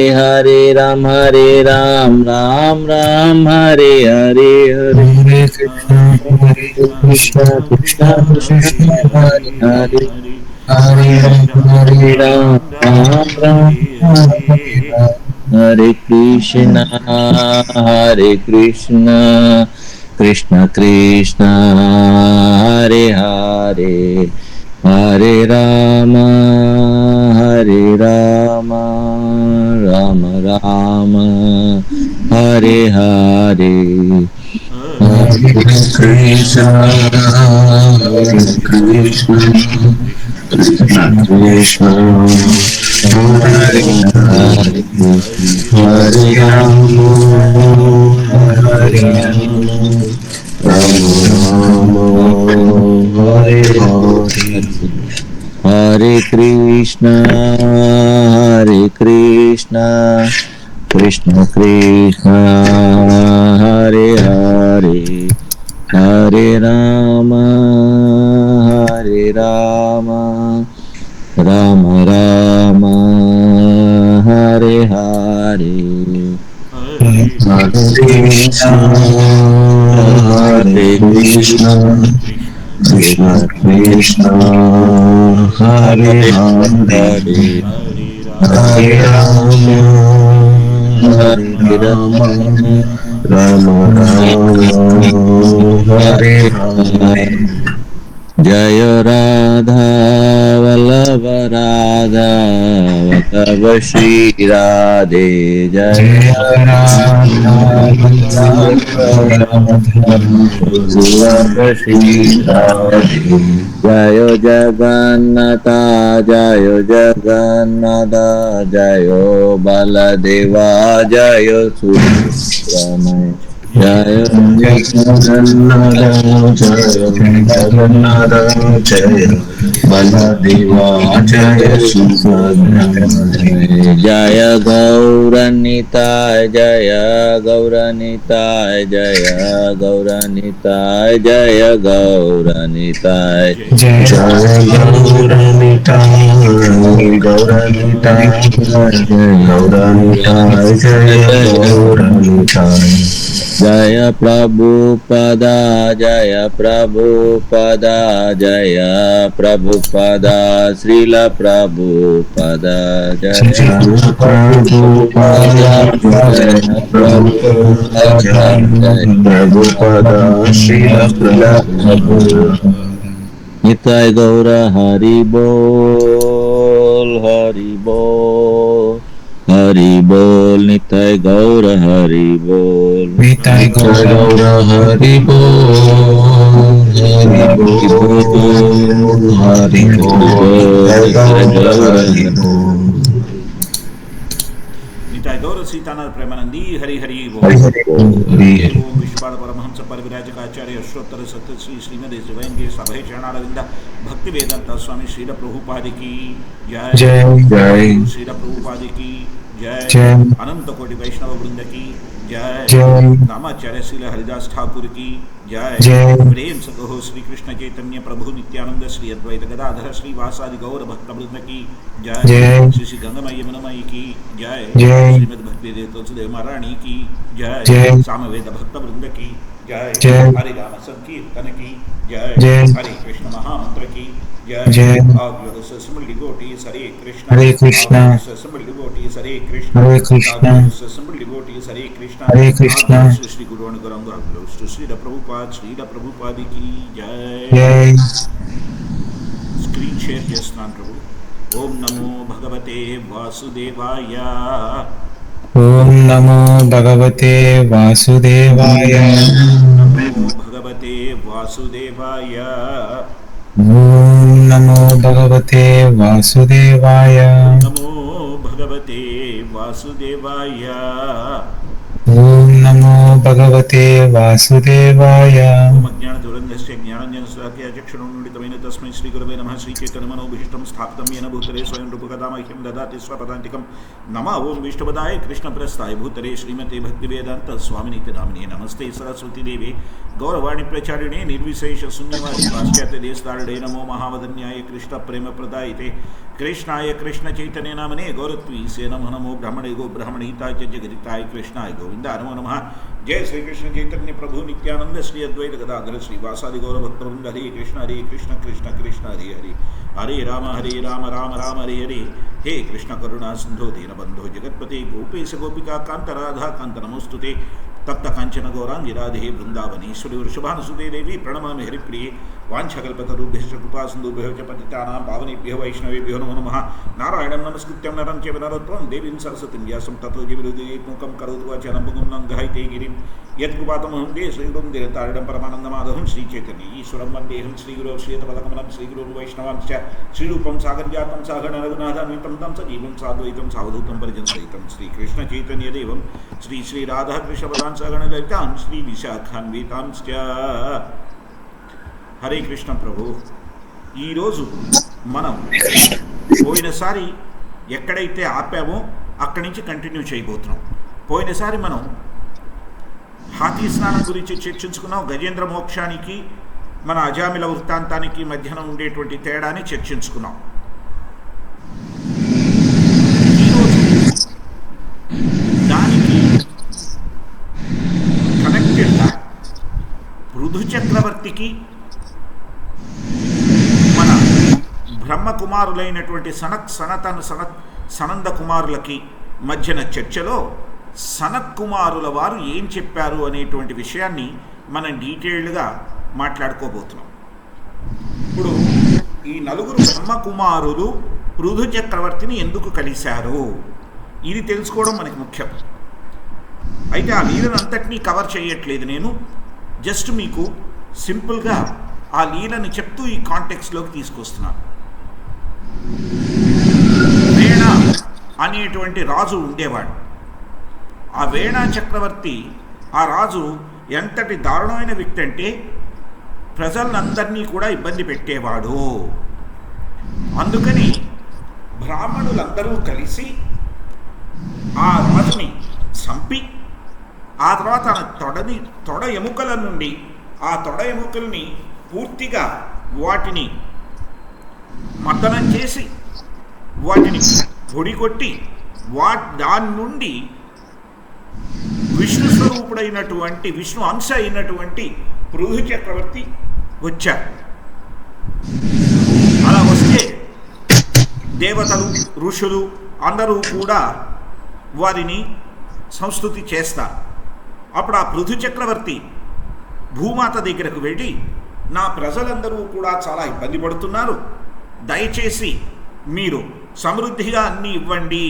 Hare Ram Ram Ram Hare Hare Hare Hare Krishna Krishna Krishna Hare Hare Hare Ram Ram Ram Hare Krishna Hare Krishna Krishna Krishna Hare Hare Hare Rama Hare Rama Rama Rama Hare Hare Hare Krishna, Hare Krishna, Krishna Krishna, Hare Hare, Hare Rama, Hare Rama, Rama Rama, Hare Hare. Hare Krishna Hare Krishna Krishna Krishna Hare Hare Hare Rama Hare Rama Rama Rama Hare Hare Hare Krishna, Hare Krishna, Krishna Krishna, Hare Hare, Hare Rama, Hare Rama, Rama Rama, Hare Hare. जय राधा वल्लभ राधा वल्लभ श्री राधे जय जय राधा वल्लभ श्री राधे जय जगन्नाथ जय जगन्नाथ जय बलदेवा जय सुब्रमण्य जय जगन्नाथ जगन्नाथ जय बलदेवा जय सुब्रमण्य जय गौरनिताय जय गौरनिताय जय गौरनिताय जय गौरनिताय जय गौरनिताय गौरनिताय गौरनिताय जय गौरनिताय जय प्रभुपदा जय प्रभुपदा जय प्रभुपदा श्रील प्रभुपदा जय प्रभुपदा प्रभुपदा श्रील प्रभुपदा निताय गौर हरि बोल हरि बोल निताय गौर हरि बोल निताय गौर हरि बोल हरि बोल हरि बोल निताय गौर सीतानाथ प्रेमानंदी हरि हरि हरि बोल हरि ओम विश्वपाद परमहंस परिविराजकाचार्य अष्टोत्तर सत्य श्री श्रीमद शिवयंगी सभय चरणारविंद भक्ति वेदांत स्वामी श्रील प्रभुपाद की जय जय जय श्रील प्रभुपाद की जय जय अनंत कोटि वैष्णव वृंद की जय जय नामाचार्य श्री हरिदास ठाकुर की जय जय प्रेम सदहो श्री कृष्ण चैतन्य प्रभु नित्यानंद श्री अद्वैत गदाधर श्री वासादि गौर भक्त वृंद की जय जय श्री श्री गंगमयी यमुनमयी की जय जय श्रीमद भक्ति तुलसीदेव महारानी की जय जय सामवेद भक्त वृंद की जय जय हरि राम संकीर्तन की जय जय हरे कृष्ण महामंत्र की जय जय Simple devotees, Hare Krishna. Hare Krishna Simple devotees, Hare Krishna. Hare Krishna Simple devotees, Hare Krishna. Hare Krishna Shri Guru and Gauranga to Sri Prabhupada ki jai. जय Screen share చేస్తున్నాను ప్రభు. ఓం నమో భగవతే వాసుదేవాయ. ఓం నమో భగవతే వాసుదేవాయ నమో భగవతే వాసుదేవాయ. ఓం నమో భగవతే వాసుదేవాయ నమో భగవతే వాసుదేవాయ. ఓం నమో భగవతే వాసుదేవాయ. ఓం అజ్ఞానదురంధస్య జ్ఞానంజనశలాకయ చక్షురున్మిళితమేన తస్మై శ్రీగురవే నమః. శ్రీచైతన్యమనోభీష్టం స్థాపితం येन భూతలే స్వయం రూపకదా మహ్యం దదాతి స్వపదాంతికం. నమః ఓం విష్ణుపదాయ కృష్ణప్రస్థాయ భూతలే శ్రీమతే భక్తివేదాంత స్వామినిత్య నామినే. నమస్తే సరస్వతీదేవి గౌరవాణి ప్రచారిణే నిర్విశేష శూన్యవాది పాశ్చాత్య దేశతారిణే. నమో మహావదన్యాయ కృష్ణ ప్రేమ ప్రదాయితే కృష్ణాయ కృష్ణ చైతన్య నామనే. గౌరత్వీసే నమో నమో బ్రహ్మణే గో బ్రహ్మణీతాయ జగదితాయ కృష్ణాయ గోవింద నమో నమః. जय श्री कृष्ण चैतन्य प्रभु नित्यानंद श्री अद्वैत गदाधर श्रीवासादि गौर भक्तवृंद. हरे कृष्ण कृष्ण कृष्ण हरे हरे. हरे राम राम राम हरे हरे. हे कृष्ण करुणा सिंधु दीनबंधो जगत्पते गोपेश गोपिका कांत राधा कांत नमोस्तुते. तप्त कांचन गौरांगी राधे वृंदावनेश्वरी वृषभानुसुते देवी प्रणमामि हरिप्रिये. वाञ्छकल्पतरुभ्यश्च कृपा सिन्धुभ्यो च पतितानां पावनेभ्यो वैष्णवेभ्यो नमो नमः. नारायणं नमस्कृत्यं नरं चैव नरोत्तमं देवीं सरस्वतीं व्यासं ततो जयविरुद्धेत्मुखं करोतु वाचालं पुगुं लङ्घयते गिरिं. यत्कृपातमहं दे श्रीगुरुं देवतारिणं परमानन्दमाधवं श्रीचैतन्य ईश्वरं वन्देऽहं श्रीगुरो श्रीयतपदकमलं श्रीगुरुं वैष्णवांश्च श्रीरूपं सागरजातं सागररघुनाथान्वितं तं सजीवं साद्वैतं सावधूतं परिजनसहितं श्रीकृष्णचैतन्यदेवं श्री श्रीराधाकृष्णपदां सगणललितां श्रीविशाखान्वितांश्च. హరే కృష్ణ ప్రభు. ఈరోజు మనం పోయినసారి ఎక్కడైతే ఆపామో అక్కడి నుంచి కంటిన్యూ చేయబోతున్నాం. పోయినసారి మనం హాతీ స్నానం గురించి చర్చించుకున్నాం. గజేంద్ర మోక్షానికి మన అజామిల వృత్తాంతానికి మధ్యన ఉండేటువంటి తేడాని చర్చించుకున్నాం. ఈరోజు దానికి కనెక్టెడ్గా పృథు చక్రవర్తికి మన బ్రహ్మకుమారులైనటువంటి సనంద కుమారులకి మధ్యన చర్చలో సనత్ కుమారుల వారు ఏం చెప్పారు అనేటువంటి విషయాన్ని మనం డీటెయిల్డ్గా మాట్లాడుకోబోతున్నాం. ఇప్పుడు ఈ నలుగురు బ్రహ్మకుమారులు పృథు చక్రవర్తిని ఎందుకు కలిశారు ఇది తెలుసుకోవడం మనకి ముఖ్యం. అయితే ఆ లీలను అంతటినీ కవర్ చేయట్లేదు నేను. జస్ట్ మీకు సింపుల్గా ఆ లీలను చెప్తూ ఈ కాంటెక్స్ట్లోకి తీసుకొస్తున్నాను. వేణ అనేటువంటి రాజు ఉండేవాడు. ఆ వేణ చక్రవర్తి ఆ రాజు ఎంతటి దారుణమైన వ్యక్తి అంటే ప్రజలందరినీ కూడా ఇబ్బంది పెట్టేవాడు. అందుకని బ్రాహ్మణులందరూ కలిసి ఆ రాజుని చంపి ఆ తర్వాత తొడ ఎముకల నుండి ఆ తొడ ఎముకల్ని పూర్తిగా వాటిని మర్దనం చేసి వాటిని పొడిగొట్టి దాని నుండి విష్ణు స్వరూపుడైనటువంటి విష్ణు అంశ అయినటువంటి పృథు చక్రవర్తి వచ్చారు. అలా వస్తే దేవతలు ఋషులు అందరూ కూడా వారిని సంస్తుతి చేస్తారు. అప్పుడు ఆ పృథు చక్రవర్తి భూమాత దగ్గరకు వెళ్ళి, నా ప్రజలందరూ కూడా చాలా ఇబ్బంది పడుతున్నారు, దయచేసి మీరు సమృద్ధిగా అన్నీ ఇవ్వండి,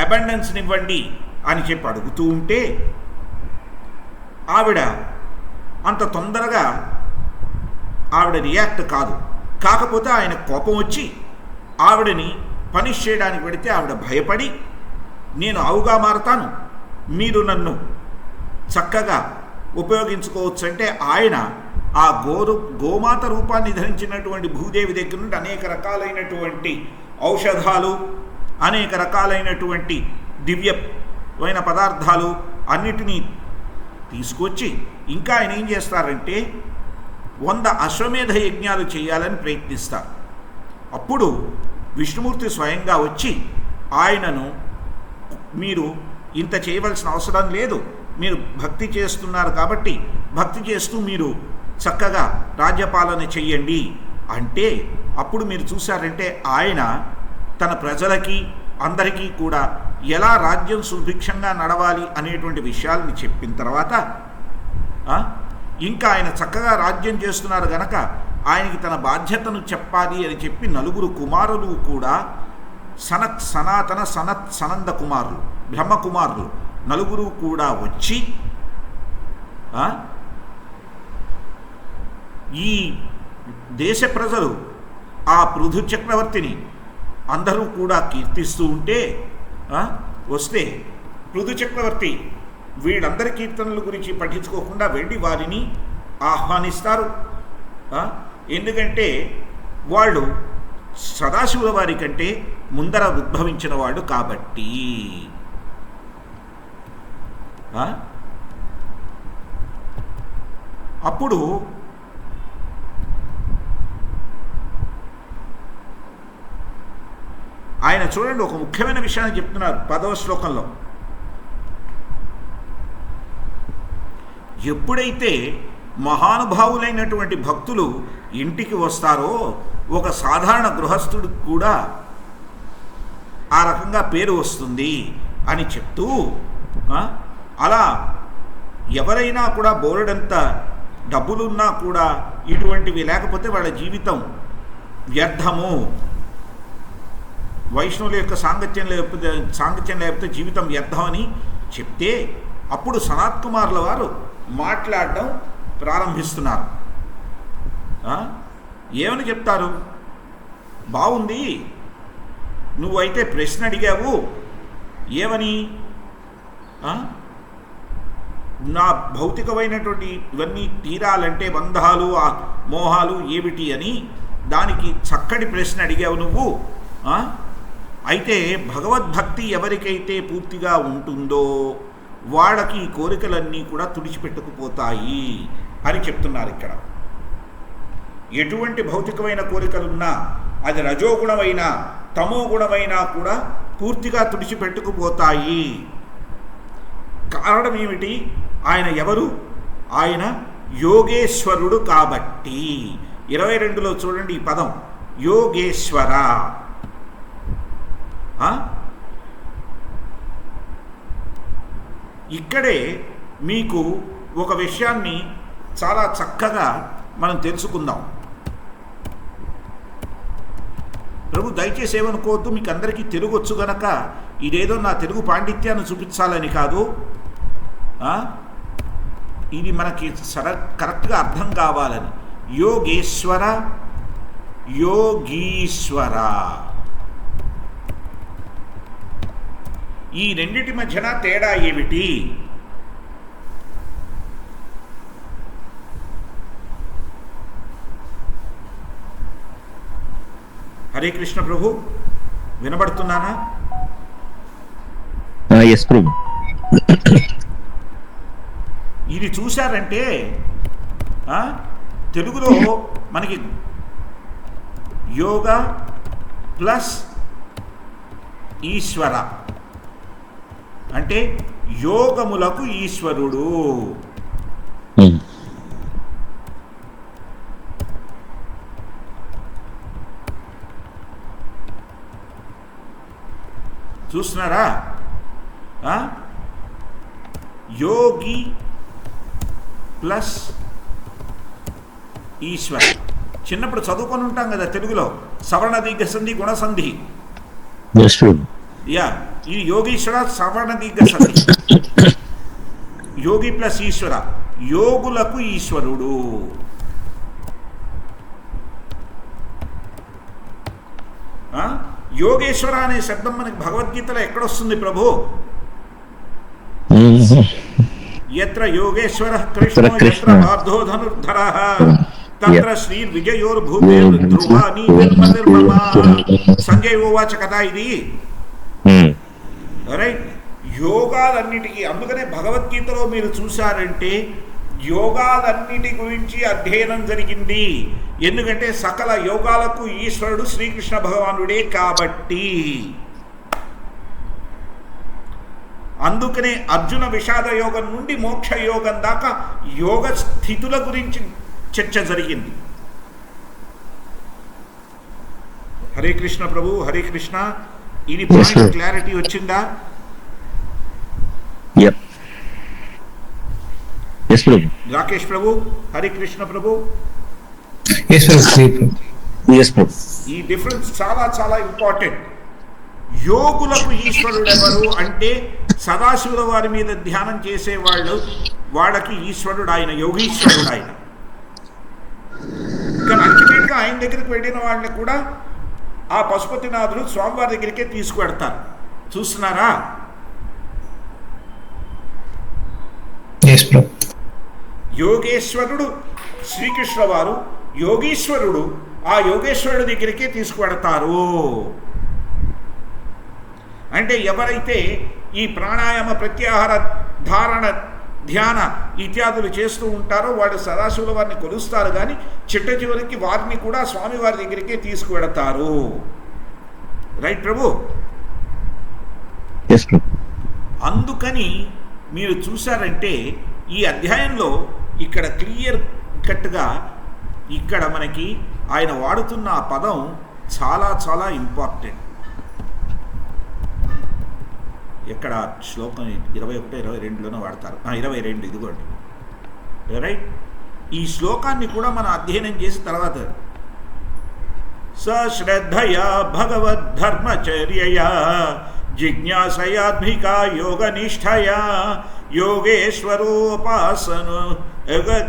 అబండెన్స్ని ఇవ్వండి అని చెప్పి అడుగుతూ ఉంటే ఆవిడ అంత తొందరగా ఆవిడ రియాక్ట్ కాదు. కాకపోతే ఆయన కోపం వచ్చి ఆవిడని పనిష్ చేయడానికి పెడితే ఆవిడ భయపడి, నేను ఆవుగా మారతాను, మీరు నన్ను చక్కగా ఉపయోగించుకోవచ్చు అంటే ఆయన ఆ గోమాత రూపాన్ని ధరించినటువంటి భూదేవి దగ్గర నుండి అనేక రకాలైనటువంటి ఔషధాలు, అనేక రకాలైనటువంటి దివ్యమైన పదార్థాలు అన్నిటినీ తీసుకొచ్చి ఇంకా ఆయన ఏం చేస్తారంటే 100 అశ్వమేధ యజ్ఞాలు చేయాలని ప్రయత్నిస్తారు. అప్పుడు విష్ణుమూర్తి స్వయంగా వచ్చి ఆయనను, మీరు ఇంత చేయవలసిన అవసరం లేదు, మీరు భక్తి చేస్తున్నారు కాబట్టి భక్తి చేస్తూ మీరు చక్కగా రాజ్యపాలన చెయ్యండి అంటే, అప్పుడు మీరు చూశారంటే ఆయన తన ప్రజలకి అందరికీ కూడా ఎలా రాజ్యం సుభిక్షంగా నడవాలి అనేటువంటి విషయాల్ని చెప్పిన తర్వాత ఇంకా ఆయన చక్కగా రాజ్యం చేస్తున్నారు గనక ఆయనకి తన బాధ్యతను చెప్పాలి అని చెప్పి నలుగురు కుమారులు కూడా సనంద కుమారులు, బ్రహ్మకుమారులు నలుగురు కూడా వచ్చి ఈ దేశ ప్రజలు ఆ పృథు చక్రవర్తిని అందరూ కూడా కీర్తిస్తూ ఉంటే వస్తే పృథు చక్రవర్తి వీళ్ళందరి కీర్తనల గురించి పట్టించుకోకుండా వెళ్ళి వారిని ఆహ్వానిస్తారు. ఎందుకంటే వాళ్ళు సదాశివుల వారి కంటే ముందర ఉద్భవించిన వాడు కాబట్టి. అప్పుడు ఆయన చూడండి ఒక ముఖ్యమైన విషయాన్ని చెప్తున్నారు 10వ శ్లోకంలో. ఎప్పుడైతే మహానుభావులైనటువంటి భక్తులు ఇంటికి వస్తారో ఒక సాధారణ గృహస్థుడు కూడా ఆ రకంగా పేరు వస్తుంది అని చెప్తూ, అలా ఎవరైనా కూడా బోలెడంత డబ్బులున్నా కూడా ఇటువంటివి లేకపోతే వాళ్ళ జీవితం వ్యర్థము, వైష్ణవుల యొక్క సాంగత్యం లేకపోతే జీవితం వ్యర్థం అని చెప్తే అప్పుడు సనత్ కుమారుల వారు మాట్లాడడం ప్రారంభిస్తున్నారు. ఏమని చెప్తారు? బాగుంది, నువ్వైతే ప్రశ్న అడిగావు, ఏమని? నా భౌతికమైనటువంటి ఇవన్నీ తీరాలంటే బంధాలు మోహాలు ఏమిటి అని దానికి చక్కటి ప్రశ్న అడిగావు నువ్వు. అయితే భగవద్భక్తి ఎవరికైతే పూర్తిగా ఉంటుందో వాళ్ళకి ఈ కోరికలన్నీ కూడా తుడిచిపెట్టుకుపోతాయి అని చెప్తున్నారు ఇక్కడ. ఎటువంటి భౌతికమైన కోరికలున్నా అది రజోగుణమైనా తమో గుణమైనా కూడా పూర్తిగా తుడిచిపెట్టుకుపోతాయి. కారణం ఏమిటి? ఆయన ఎవరు? ఆయన యోగేశ్వరుడు కాబట్టి. 22లో చూడండి ఈ పదం, యోగేశ్వర. ఇక్కడే మీకు ఒక విషయాన్ని చాలా చక్కగా మనం తెలుసుకుందాం. ప్రభు దయచేసి ఏమనుకోవద్దు, మీకు అందరికీ తెలుగు వచ్చు గనక ఇదేదో నా తెలుగు పాండిత్యాన్ని చూపించాలని కాదు, ఇది మనకి కరెక్ట్గా అర్థం కావాలని. యోగేశ్వర, యోగీశ్వర, ఈ రెండిటి మధ్యన తేడా ఏమిటి? హరే కృష్ణ ప్రభు, వినబడుతున్నానా? ఎస్ ప్రభు. ఇది చూశారంటే తెలుగులో మనకి యోగ ప్లస్ ఈశ్వర అంటే యోగములకు ఈశ్వరుడు. చూస్తున్నారా? యోగి ప్లస్ ఈశ్వర. చిన్నప్పుడు చదువుకొని ఉంటాం కదా తెలుగులో, సవర్ణ దీర్ఘ సంధి గుణసంధి. యా, ఈ యోగీశ్వర సవర్ణ దీర్ఘ సంధి. యోగి ప్లస్ ఈశ్వర, యోగులకు ఈశ్వరుడు. యోగేశ్వర అనే శబ్దం మనకి భగవద్గీతలో ఎక్కడొస్తుంది ప్రభు? యత్ర యోగేశ్వర కృష్ణో యత్ర పార్థో ధనుర్ధరః తత్ర శ్రీ విజయోర్భూతిర్ధ్రువాని నిర్మతిర్మమ. సంజయ్ ఉవాచ కదా ఇది. రైట్, యోగాలన్నిటికీ, అందుకనే భగవద్గీతలో మీరు చూశారంటే యోగాలన్నిటి గురించి అధ్యయనం జరిగింది. ఎందుకంటే సకల యోగాలకు ఈశ్వరుడు శ్రీకృష్ణ భగవానుడే కాబట్టి. అందుకనే అర్జున విషాద యోగం నుండి మోక్ష యోగం దాకా యోగ స్థితుల గురించి చర్చ జరిగింది. హరే కృష్ణ ప్రభు, హరే కృష్ణ. ఇది పాయింట్ క్లారిటీ వచ్చిందా? రాకేష్ ప్రభు, హరే కృష్ణ ప్రభు. ఈ డిఫరెన్స్ చాలా చాలా ఇంపార్టెంట్. యోగులకు ఈశ్వరుడు ఎవరు అంటే సదాశివుల వారి మీద ధ్యానం చేసేవాళ్ళు, వాళ్ళకి ఈశ్వరుడు ఆయన, యోగీశ్వరుడు ఆయన. కానీ అల్టిమేట్గా ఆయన దగ్గరికి వెళ్ళిన వాళ్ళని కూడా ఆ పశుపతినాథుడు స్వామివారి దగ్గరికే తీసుకువెడతారు. చూస్తున్నారా? ఎస్ ప్రభు. యోగేశ్వరుడు శ్రీకృష్ణ వారు యోగీశ్వరుడు ఆ యోగేశ్వరుడి దగ్గరికే తీసుకువెడతారు. అంటే ఎవరైతే ఈ ప్రాణాయామ ప్రత్యాహార ధారణ ధ్యాన ఇత్యాదులు చేస్తూ ఉంటారో వాళ్ళు సదాశివుల వారిని కొలుస్తారు, కానీ చిట్ట చివరికి వారిని కూడా స్వామివారి దగ్గరికే తీసుకువెడతారు. రైట్ ప్రభు? అందుకని మీరు చూశారంటే ఈ అధ్యాయంలో ఇక్కడ క్లియర్ కట్గా ఇక్కడ మనకి ఆయన వాడుతున్న ఆ పదం చాలా చాలా ఇంపార్టెంట్. ఎక్కడ శ్లోకం 21, 22లోనే వాడతారు. 22 ఇదిగోండి. రైట్? ఈ శ్లోకాన్ని కూడా మనం అధ్యయనం చేసిన తర్వాత సశ్రద్ధయా భగవద్ధర్మచర్యయా జిజ్ఞాసయాత్మికా యోగనిష్ఠయా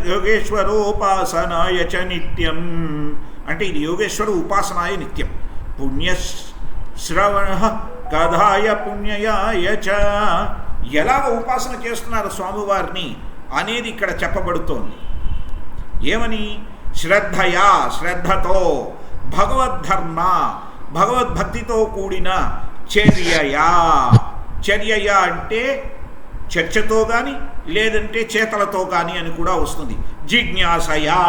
యోగేశ్వరోపాసనాయ చ నిత్యం. అంటే ఇది యోగేశ్వర ఉపాసనాయ నిత్యం. పుణ్యశ్రవణ కథాయ పుణ్యయాయ చ. ఎలాగ ఉపాసన చేస్తున్నారు స్వామివారిని అనేది ఇక్కడ చెప్పబడుతోంది. ఏమని? శ్రద్ధయా, శ్రద్ధతో, భగవద్ధర్మ, భగవద్భక్తితో కూడిన చర్యయా. చర్యయా అంటే చర్చతో కానీ లేదంటే చేతలతో కానీ అని కూడా వస్తుంది. జిజ్ఞాసయా,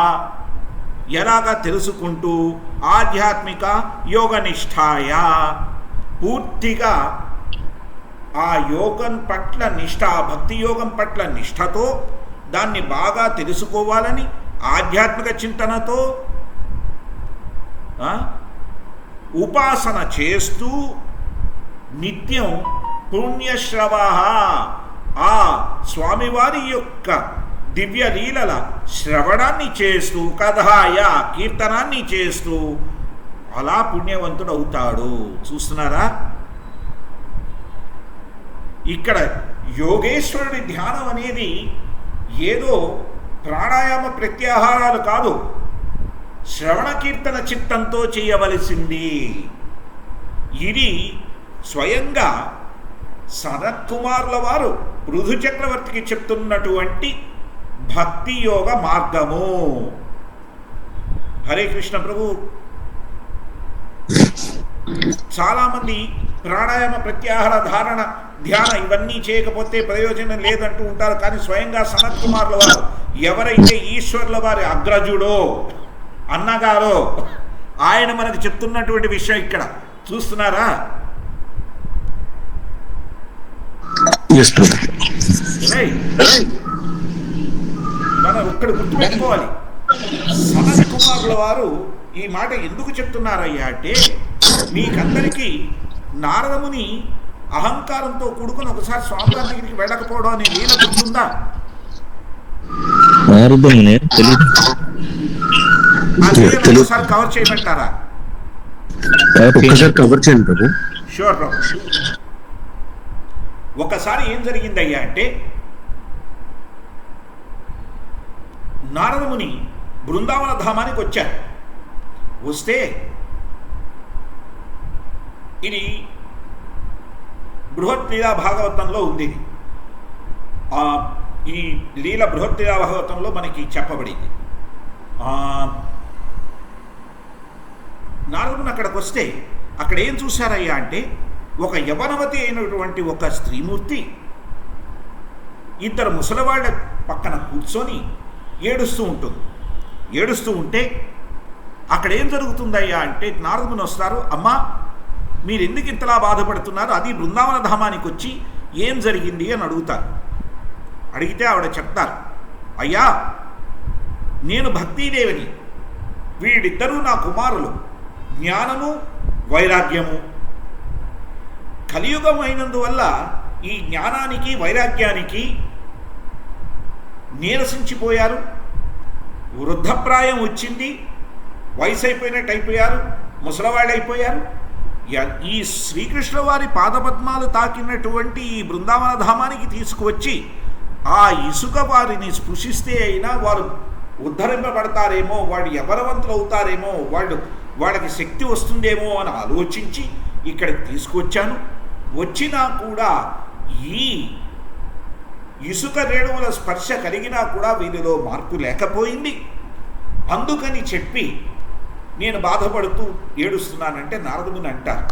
ఎలాగా తెలుసుకుంటూ, ఆధ్యాత్మిక యోగనిష్ఠాయా, పూర్తిగా ఆ యోగం పట్ల నిష్ఠ, భక్తి యోగం పట్ల నిష్ఠతో దాన్ని బాగా తెలుసుకోవాలని ఆధ్యాత్మిక చింతనతో ఉపాసన చేస్తూ నిత్యం పుణ్యశ్రవ, ఆ స్వామివారి యొక్క దివ్య లీలల శ్రవణాన్ని చేస్తూ, కథాయ కీర్తనాన్ని చేస్తూ అలా పుణ్యవంతుడు అవుతాడు. చూస్తున్నారా? ఇక్కడ యోగేశ్వరుడి ధ్యానం అనేది ఏదో ప్రాణాయామ ప్రత్యాహారాలు కాదు, శ్రవణ కీర్తన చిత్తంతో చేయవలసింది. ఇది స్వయంగా సనత్కుమారుల వారు పృథు చక్రవర్తికి చెప్తున్నటువంటి భక్తి యోగ మార్గము. హరే కృష్ణ ప్రభు. చాలామంది ప్రాణాయామ ప్రత్యాహార ధారణ ధ్యాన ఇవన్నీ చేయకపోతే ప్రయోజనం లేదంటూ ఉంటారు. కానీ స్వయంగా సనత్కుమారుల వారు, ఎవరైతే ఈశ్వరుల వారి అగ్రజుడో అన్నగారో, ఆయన మనకు చెప్తున్నటువంటి విషయం ఇక్కడ చూస్తున్నారా? మనం ఇక్కడ గుర్తుపెట్టుకోవాలి. సనత్కుమారుల వారు ఈ మాట ఎందుకు చెప్తున్నారయ్యా అంటే, మీకందరికీ నారదముని అహంకారంతో కూడుకుని ఒకసారి స్వామివారి దగ్గరికి వెళ్ళకపోవడం అనే లీల గుర్తుందా? ఒకసారి కవర్ చేయమంటారా? కవర్ చేయండి ప్రభు. షూర్ ప్రభు. ఒకసారి ఏం జరిగిందయ్యా అంటే, నారదముని బృందావన ధామానికి వచ్చారు. వస్తే ఇది బృహత్ లీలా భాగవతంలో ఉంది. ఈ లీల బృహత్ లీలా భాగవతంలో మనకి చెప్పబడింది. నారదుని అక్కడికి వస్తే అక్కడ ఏం చూశారయ్యా అంటే, ఒక యవనవతి అయినటువంటి ఒక స్త్రీమూర్తి ఇద్దరు ముసలివాళ్ళ పక్కన కూర్చొని ఏడుస్తూ ఉంటుంది. ఏడుస్తూ ఉంటే అక్కడ ఏం జరుగుతుందయ్యా అంటే, నారదుని వస్తారు. అమ్మా, మీరు ఎందుకు ఇంతలా బాధపడుతున్నారు? అది బృందావన ధామానికి వచ్చి ఏం జరిగింది అని అడుగుతారు. అడిగితే ఆవిడ చెప్తారు, అయ్యా, నేను భక్తీదేవిని, వీడిద్దరూ నా కుమారులు, జ్ఞానము వైరాగ్యము. కలియుగం అయినందువల్ల ఈ జ్ఞానానికి వైరాగ్యానికి నీరసించిపోయారు. వృద్ధప్రాయం వచ్చింది, వయసు అయిపోయినట్టు అయిపోయారు, ముసలవాళ్ళు అయిపోయారు. ఈ శ్రీకృష్ణ వారి పాదపద్మాలు తాకినటువంటి ఈ బృందావన ధామానికి తీసుకువచ్చి ఆ ఇసుక వారిని స్పృశిస్తే అయినా వారు ఉద్ధరింపబడతారేమో, వాడు యవనవంతులు అవుతారేమో, వాళ్ళకి శక్తి వస్తుందేమో అని ఆలోచించి ఇక్కడికి తీసుకువచ్చాను. వచ్చినా కూడా ఈ ఇసుక రేణువుల స్పర్శ కలిగినా కూడా వీరిలో మార్పు లేకపోయింది. అందుకని చెప్పి నేను బాధపడుతూ ఏడుస్తున్నానంటే నారదుని అంటారు,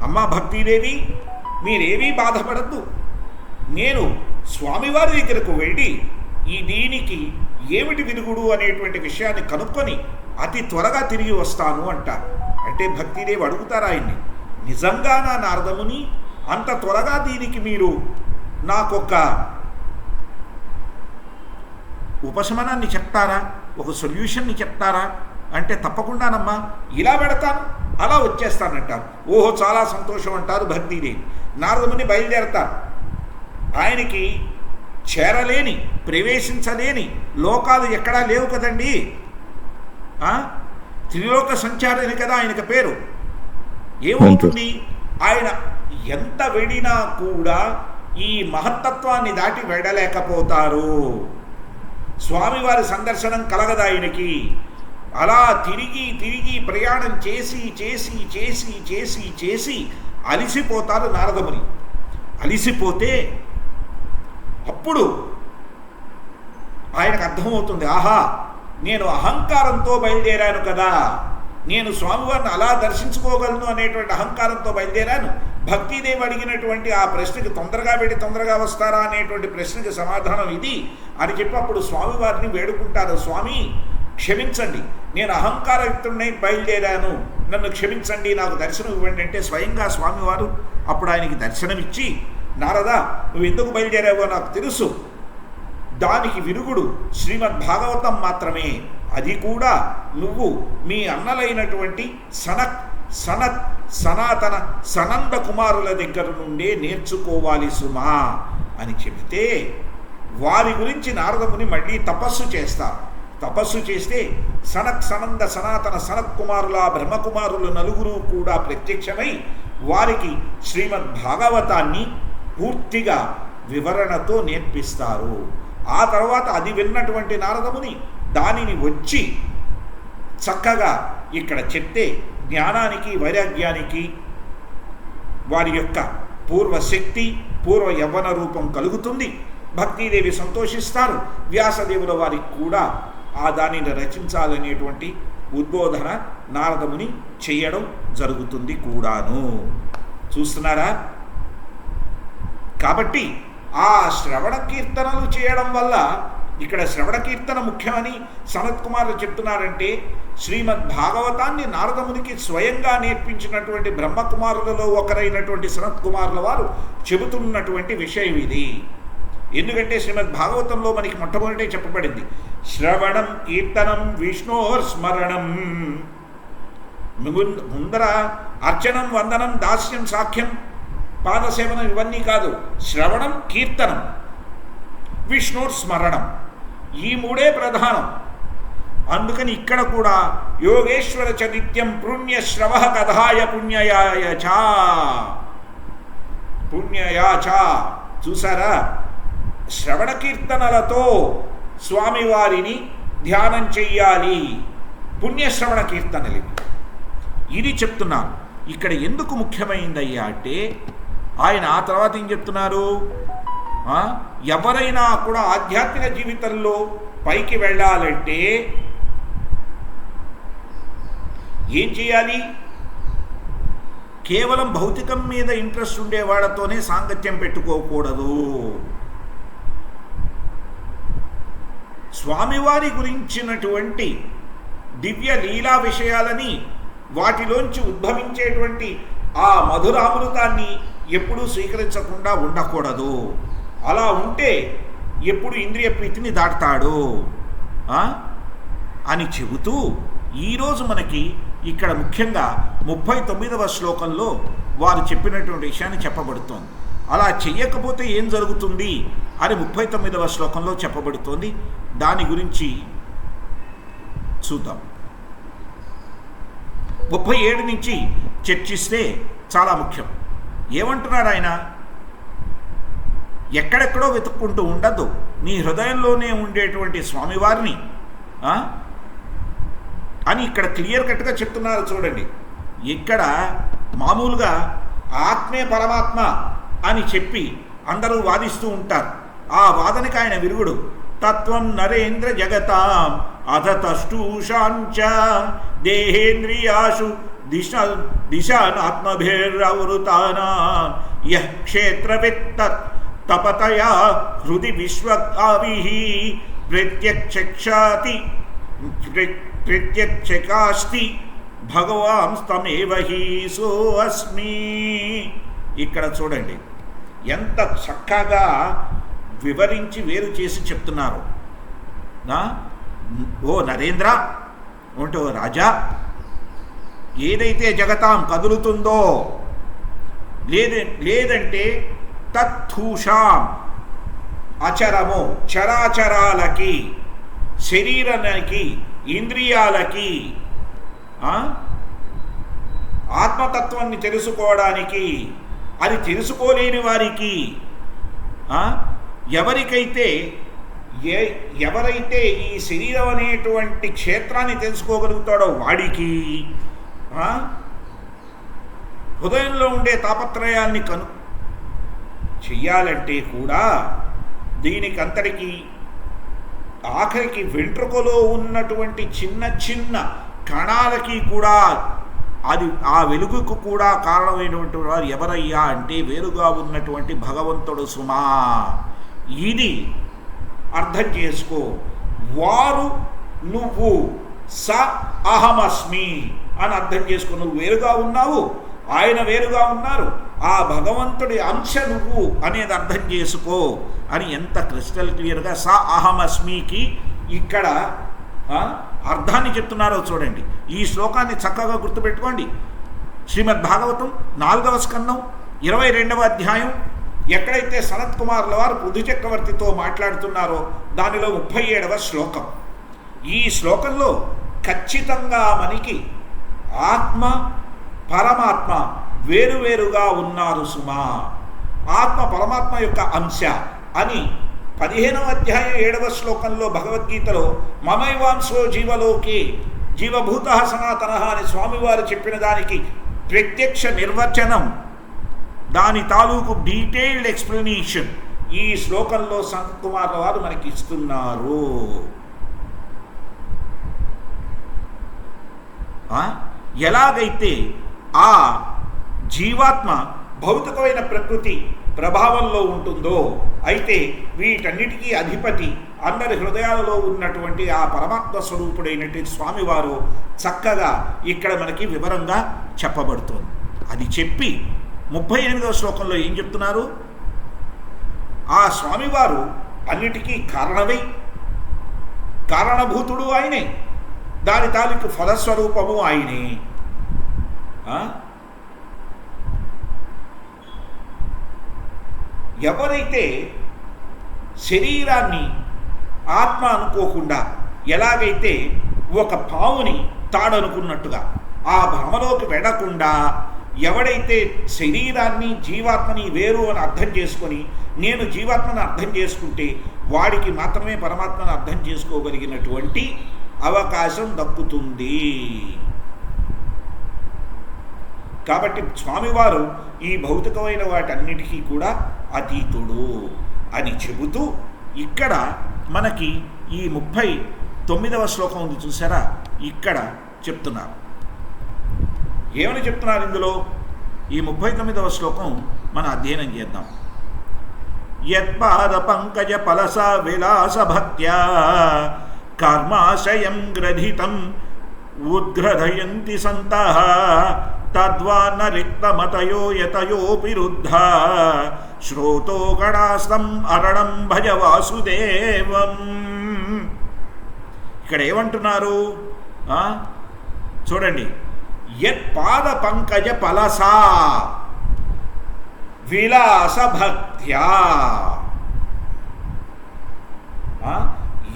అమ్మా భక్తిదేవి, మీరేమీ బాధపడద్దు, నేను స్వామివారి దగ్గరకు వెళ్ళి దీనికి ఏమిటి విరుగుడు అనేటువంటి విషయాన్ని కనుక్కొని అతి త్వరగా తిరిగి వస్తాను అంటారు. అంటే భక్తిదేవి అడుగుతారు ఆయన్ని, నిజంగా నా నారదముని అంత త్వరగా దీనికి మీరు నాకొక ఉపశమనాన్ని చెప్తారా, ఒక సొల్యూషన్ని చెప్తారా అంటే తప్పకుండానమ్మా, ఇలా పెడతాను, అలా వచ్చేస్తానంటారు. ఓహో చాలా సంతోషం అంటారు భక్తిదేవి. నారదముని బయలుదేరతారు. ఆయనకి చేరలేని ప్రవేశించలేని లోకాలు ఎక్కడా లేవు కదండి. త్రిలోక సంచారని కదా ఆయనకు పేరు. ఏమవుతుంది, ఆయన ఎంత వెళ్ళినా కూడా ఈ మహత్తత్వాన్ని దాటి వెళ్ళలేకపోతారు. స్వామివారి సందర్శనం కలగదు ఆయనకి. అలా తిరిగి తిరిగి ప్రయాణం చేసి చేసి చేసి చేసి చేసి అలిసిపోతారు నారదముని. అలిసిపోతే అప్పుడు ఆయనకు అర్థమవుతుంది, ఆహా నేను అహంకారంతో బయలుదేరాను కదా, నేను స్వామివారిని అలా దర్శించుకోగలను అనేటువంటి అహంకారంతో బయలుదేరాను. భక్తిదేవి అడిగినటువంటి ఆ ప్రశ్నకి తొందరగా వెళ్ళి తొందరగా వస్తారా అనేటువంటి ప్రశ్నకి సమాధానం ఇది అని చెప్పి అప్పుడు స్వామివారిని వేడుకుంటారు. స్వామి క్షమించండి, నేను అహంకారయుక్తుడినై బయలుదేరాను, నన్ను క్షమించండి, నాకు దర్శనం ఇవ్వండి అంటే స్వయంగా స్వామివారు అప్పుడు ఆయనకి దర్శనమిచ్చి, నారదా నువ్వు ఎందుకు బయలుదేరావో నాకు తెలుసు, దానికి విరుగుడు శ్రీమద్భాగవతం మాత్రమే, అది కూడా నువ్వు మీ అన్నలైనటువంటి సనత్ సనాతన సనంద కుమారుల దగ్గర నుండే నేర్చుకోవాలి సుమా అని చెబితే వారి గురించి నారదముని మళ్ళీ తపస్సు చేస్తారు. తపస్సు చేస్తే సనంద సనాతన సనత్ కుమారుల బ్రహ్మకుమారులు నలుగురు కూడా ప్రత్యక్షమై వారికి శ్రీమద్భాగవతాన్ని పూర్తిగా వివరణతో నేర్పిస్తారు. ఆ తర్వాత అది విన్నటువంటి నారదముని దానిని వచ్చి చక్కగా ఇక్కడ చెప్తే జ్ఞానానికి వైరాగ్యానికి వారి యొక్క పూర్వశక్తి పూర్వ యవ్వన రూపం కలుగుతుంది. భక్తిదేవి సంతోషిస్తారు. వ్యాసదేవుల వారికి కూడా ఆ దానిని రచించాలనేటువంటి ఉద్బోధన నారదముని చేయడం జరుగుతుంది కూడాను. చూస్తున్నారా? కాబట్టి ఆ శ్రవణ కీర్తనలు చేయడం వల్ల ఇక్కడ శ్రవణ కీర్తన ముఖ్యమని సనత్ కుమారులు చెప్తున్నారంటే శ్రీమద్భాగవతాన్ని నారదమునికి స్వయంగా నేర్పించినటువంటి బ్రహ్మకుమారులలో ఒకరైనటువంటి సనత్ కుమారుల వారు చెబుతున్నటువంటి విషయం ఇది. ఎందుకంటే శ్రీమద్భాగవతంలో మనకి మొట్టమొదటే చెప్పబడింది, శ్రవణం కీర్తనం విష్ణోర్స్మరణం. ముందర అర్చనం వందనం దాస్యం సాఖ్యం పాదసేవనం ఇవన్నీ కాదు, శ్రవణం కీర్తనం విష్ణోర్స్మరణం, ఈ మూడే ప్రధానం. అందుకని ఇక్కడ కూడా యోగేశ్వర చ నిత్యం పుణ్యశ్రవ కథాయ పుణ్యయాచ. చూసారా? శ్రవణ కీర్తనలతో స్వామివారిని ధ్యానం చెయ్యాలి, పుణ్యశ్రవణ కీర్తనలు. ఇది చెప్తున్నాను. ఇక్కడ ఎందుకు ముఖ్యమైందయ్యా అంటే ఆయన ఆ తర్వాత ఏం చెప్తున్నారు, ఎవరైనా కూడా ఆధ్యాత్మిక జీవితంలో పైకి వెళ్ళాలంటే ఏం చేయాలి? కేవలం భౌతికం మీద ఇంట్రెస్ట్ ఉండేవాళ్లతోనే సాంగత్యం పెట్టుకోకూడదు. స్వామివారి గురించినటువంటి దివ్య లీలా విషయాలని వాటిలోంచి ఉద్భవించేటువంటి ఆ మధురామృతాన్ని ఎప్పుడూ స్వీకరించకుండా ఉండకూడదు. అలా ఉంటే ఎప్పుడు ఇంద్రియ ప్రీతిని దాటుతాడు అని చెబుతూ ఈరోజు మనకి ఇక్కడ ముఖ్యంగా 39వ శ్లోకంలో వారు చెప్పినటువంటి విషయాన్ని చెప్పబడుతోంది. అలా చెయ్యకపోతే ఏం జరుగుతుంది అని 39వ శ్లోకంలో చెప్పబడుతోంది. దాని గురించి చూద్దాం. 37 నుంచి చర్చిస్తే చాలా ముఖ్యం. ఏమంటున్నాడు ఆయన? ఎక్కడెక్కడో వెతుక్కుంటూ ఉండద్దు, నీ హృదయంలోనే ఉండేటువంటి స్వామివారిని అని ఇక్కడ క్లియర్ కట్గా చెప్తున్నారు. చూడండి, ఇక్కడ మామూలుగా ఆత్మే పరమాత్మ అని చెప్పి అందరూ వాదిస్తూ ఉంటారు. ఆ వాదనకి ఆయన విరుగుడు. తత్వం నరేంద్ర జగతాం అధతష్టూషాంచ దేహేంద్రియాషు దిశానాత్మభిరవృతానాం యః క్షేత్రవిత్ తపతయా హృది విశ్వగావిః ప్రత్యక్షకాస్తి భగవాంస్తమేవ హి సోऽస్మి. ఇక్కడ చూడండి ఎంత చక్కగా వివరించి వేరు చేసి చెప్తున్నారు. ఓ నరేంద్ర అంటే ఓ రాజా, ఏదైతే జగతాం కదులుతుందో లేదంటే తత్థూషాం అచరము చరాచరాలకి, శరీరానికి, ఇంద్రియాలకి, ఆత్మతత్వాన్ని తెలుసుకోవడానికి, అది తెలుసుకోలేని వారికి, ఎవరైతే ఈ శరీరం అనేటువంటి క్షేత్రాన్ని తెలుసుకోగలుగుతాడో వాడికి హృదయంలో ఉండే తాపత్రయాన్ని చెయ్యాలంటే కూడా దీనికంతటికి ఆఖరికి వెంట్రుకలో ఉన్నటువంటి చిన్న చిన్న కణాలకి కూడా అది ఆ వెలుగుకు కూడా కారణమైనటువంటి వారు ఎవరయ్యా అంటే వేరుగా ఉన్నటువంటి భగవంతుడు సుమా. ఇది అర్థం చేసుకో. వారు నువ్వు స అహమస్మి అని అర్థం చేసుకో. నువ్వు వేరుగా ఉన్నావు, ఆయన వేరుగా ఉన్నారు, ఆ భగవంతుడి అంశ నువ్వు అనేది అర్థం చేసుకో అని ఎంత క్రిస్టల్ క్లియర్గా స అహమస్మికి ఇక్కడ అర్థాన్ని చెప్తున్నారో చూడండి. ఈ శ్లోకాన్ని చక్కగా గుర్తుపెట్టుకోండి. శ్రీమద్ భాగవతం 4వ స్కందం 22వ అధ్యాయం ఎక్కడైతే సనత్ కుమారుల వారు పృథు చక్రవర్తితో మాట్లాడుతున్నారో దానిలో 37వ శ్లోకం. ఈ శ్లోకంలో ఖచ్చితంగా మనకి ఆత్మ పరమాత్మ వేరువేరుగా ఉన్నారు సుమా, ఆత్మ పరమాత్మ యొక్క అంశ అని 15వ అధ్యాయం 7వ శ్లోకంలో భగవద్గీతలో మమైవాంశో జీవలోకి జీవభూత సనాతన అని స్వామివారు చెప్పిన దానికి ప్రత్యక్ష నిర్వచనం, దాని తాలూకు డీటెయిల్డ్ ఎక్స్ప్లెనేషన్ ఈ శ్లోకంలో సంత్ కుమార్ల వారు మనకి ఇస్తున్నారు. ఎలాగైతే ఆ జీవాత్మ భౌతికమైన ప్రకృతి ప్రభావంలో ఉంటుందో, అయితే వీటన్నిటికీ అధిపతి అందరి హృదయాలలో ఉన్నటువంటి ఆ పరమాత్మ స్వరూపుడైనటువంటి స్వామివారు చక్కగా ఇక్కడ మనకి వివరంగా చెప్పబడుతోంది. అది చెప్పి 38వ శ్లోకంలో ఏం చెప్తున్నారు? ఆ స్వామివారు అన్నిటికీ కారణమై కారణభూతుడు ఆయనే, దాని తాలూకు ఫలస్వరూపము ఆయనే. ఎవరైతే శరీరాన్ని ఆత్మ అనుకోకుండా ఎలాగైతే ఒక పావుని తాడనుకున్నట్టుగా ఆ భ్రమలోకి వెడకుండా ఎవడైతే శరీరాన్ని జీవాత్మని వేరు అని అర్థం చేసుకొని నేను జీవాత్మని అర్థం చేసుకుంటే వాడికి మాత్రమే పరమాత్మను అర్థం చేసుకోగలిగినటువంటి అవకాశం దక్కుతుంది. కాబట్టి స్వామివారు ఈ భౌతికమైన వాటన్నిటికీ కూడా అతీతుడు అని చెబుతూ ఇక్కడ మనకి ఈ 39వ శ్లోకం ఉంది చూసారా, ఇక్కడ చెప్తున్నారు. ఏమని చెప్తున్నారు ఇందులో? ఈ 39వ శ్లోకం మన అధ్యయనం చేద్దాం. యత్పాద పంకజ పలస విలాస భక్త్యా కర్మాశయం గ్రథితం ఉద్గ్రధయంతి సంతః తద్వాన రిక్తమతయో యతయోపి రుద్ధ శ్రోతో గణాస్తం అరణం భజ వాసుదేవం. ఇక్కడ ఏమంటున్నారు చూడండి. యత్ పాద పంకజ పలసా విలాస భక్త్యా,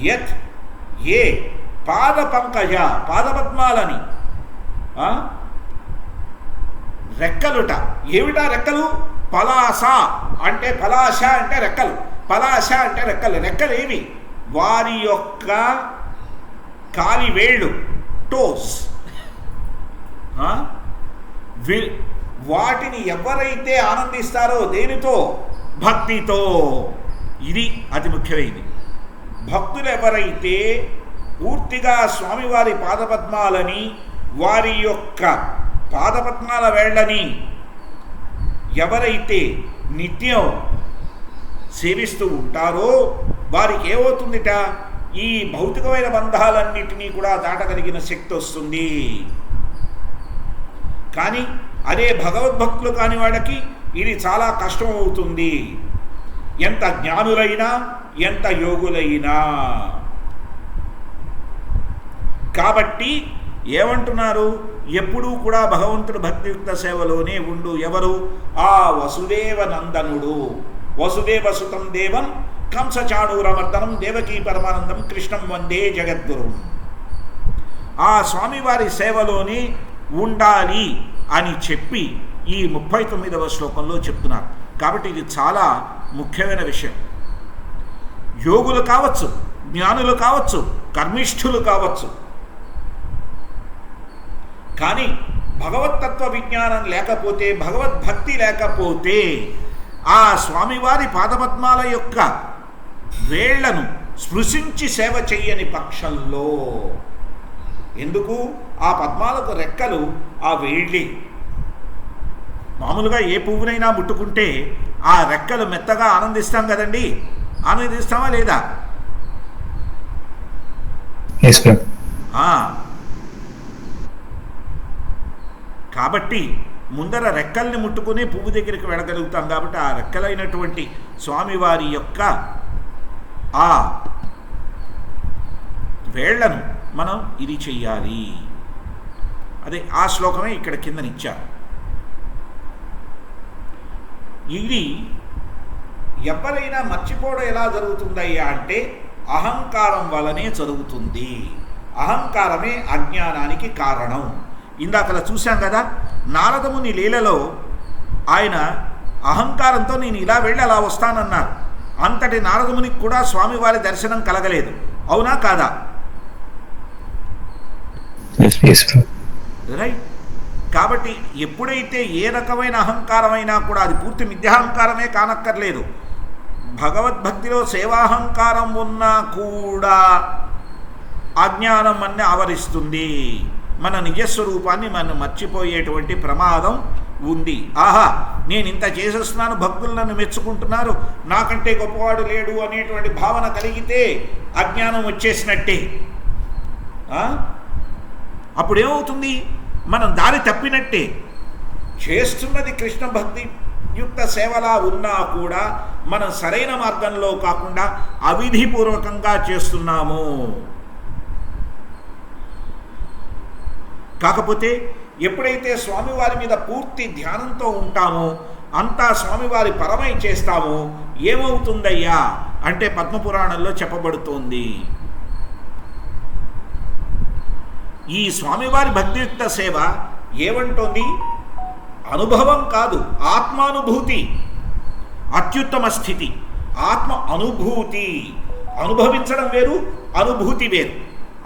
యత్ ఏ పాద పంకజ పాదపద్మాలని రెక్కలుట. ఏమిటా రెక్కలు? పలాస అంటే పలాశ అంటే రెక్కలు, పలాశ అంటే రెక్కలు. రెక్కలు ఏవి? వారి యొక్క కాలి వేళ్ళు, టోస్. వాటిని ఎవరైతే ఆనందిస్తారో దేనితో? భక్తితో. ఇది అతి ముఖ్యమైనది. భక్తులు ఎవరైతే పూర్తిగా స్వామివారి పాదపద్మాలని, వారి యొక్క పాదపద్మాల వేళ్ళని ఎవరైతే నిత్యం సేవిస్తూ ఉంటారో వారికి ఏమవుతుందిట, ఈ భౌతికమైన బంధాలన్నిటినీ కూడా దాటగలిగిన శక్తి వస్తుంది. కానీ అదే భగవద్భక్తులు కాని వాళ్ళకి ఇది చాలా కష్టం అవుతుంది, ఎంత జ్ఞానులైనా ఎంత యోగులైనా. కాబట్టి ఏమంటున్నారు, ఎప్పుడూ కూడా భగవంతుడు భక్తియుక్త సేవలోనే ఉండు. ఎవరు? ఆ వసుదేవ నందనుడు, వసుదేవ సుతం దేవం కంసచాణూరమర్దనం దేవకీ పరమానందం కృష్ణం వందే జగద్గురు. ఆ స్వామివారి సేవలోనే ఉండాలి అని చెప్పి ఈ 39వ శ్లోకంలో చెప్తున్నారు. కాబట్టి ఇది చాలా ముఖ్యమైన విషయం. యోగులు కావచ్చు, జ్ఞానులు కావచ్చు, కర్మిష్ఠులు కావచ్చు, కానీ భగవత్తత్వ విజ్ఞానం లేకపోతే, భగవద్భక్తి లేకపోతే ఆ స్వామివారి పాదపద్మాల యొక్క వేళ్లను స్పృశించి సేవ చెయ్యని పక్షంలో, ఎందుకు ఆ పద్మాలకు రెక్కలు ఆ వేళ్ళే. మామూలుగా ఏ పువ్వునైనా ముట్టుకుంటే ఆ రెక్కలు మెత్తగా ఆనందిస్తాం కదండి, ఆనందిస్తామా లేదా? కాబట్టి ముందర రెక్కల్ని ముట్టుకుని పువ్వు దగ్గరికి వెళ్ళగలుగుతాం. కాబట్టి ఆ రెక్కలైనటువంటి స్వామివారి యొక్క ఆ వేళ్లను మనం ఇది చెయ్యాలి. అదే ఆ శ్లోకమే ఇక్కడ కిందనిచ్చారు. ఇది ఎవరైనా మర్చిపోవడం ఎలా జరుగుతుందయ్యా అంటే అహంకారం వల్లనే జరుగుతుంది. అహంకారమే అజ్ఞానానికి కారణం. ఇందాకలా చూశాం కదా, నారదముని లీలలో ఆయన అహంకారంతో నేను ఇలా వెళ్ళి అలా వస్తానన్నారు. అంతటి నారదమునికి కూడా స్వామివారి దర్శనం కలగలేదు. అవునా కాదా? రైట్. కాబట్టి ఎప్పుడైతే ఏ రకమైన అహంకారమైనా కూడా అది పూర్తి మిథ్యాహంకారమే కానక్కర్లేదు. భగవద్భక్తిలో సేవాహంకారం ఉన్నా కూడా అజ్ఞానం అన్ని ఆవరిస్తుంది. మన నిజస్వరూపాన్ని మనం మర్చిపోయేటువంటి ప్రమాదం ఉంది. ఆహా, నేను ఇంత చేసేస్తున్నాను, భక్తులు నన్ను మెచ్చుకుంటున్నారు, నాకంటే గొప్పవాడు లేడు అనేటువంటి భావన కలిగితే అజ్ఞానం వచ్చేసినట్టే. అప్పుడేమవుతుంది, మనం దారి తప్పినట్టే. చేస్తున్నది కృష్ణ భక్తి యుక్త సేవలా ఉన్నా కూడా మనం సరైన మార్గంలో కాకుండా అవిధిపూర్వకంగా చేస్తున్నాము. కాకపోతే ఎప్పుడైతే స్వామివారి మీద పూర్తి ధ్యానంతో ఉంటామో, అంతా స్వామివారి పరమై చేస్తామో ఏమవుతుందయ్యా అంటే పద్మపురాణంలో చెప్పబడుతోంది. ఈ స్వామివారి భక్తియుక్త సేవ ఏమంటోంది? అనుభవం కాదు, ఆత్మానుభూతి. అత్యుత్తమ స్థితి ఆత్మ అనుభూతి. అనుభవించడం వేరు, అనుభూతి వేరు.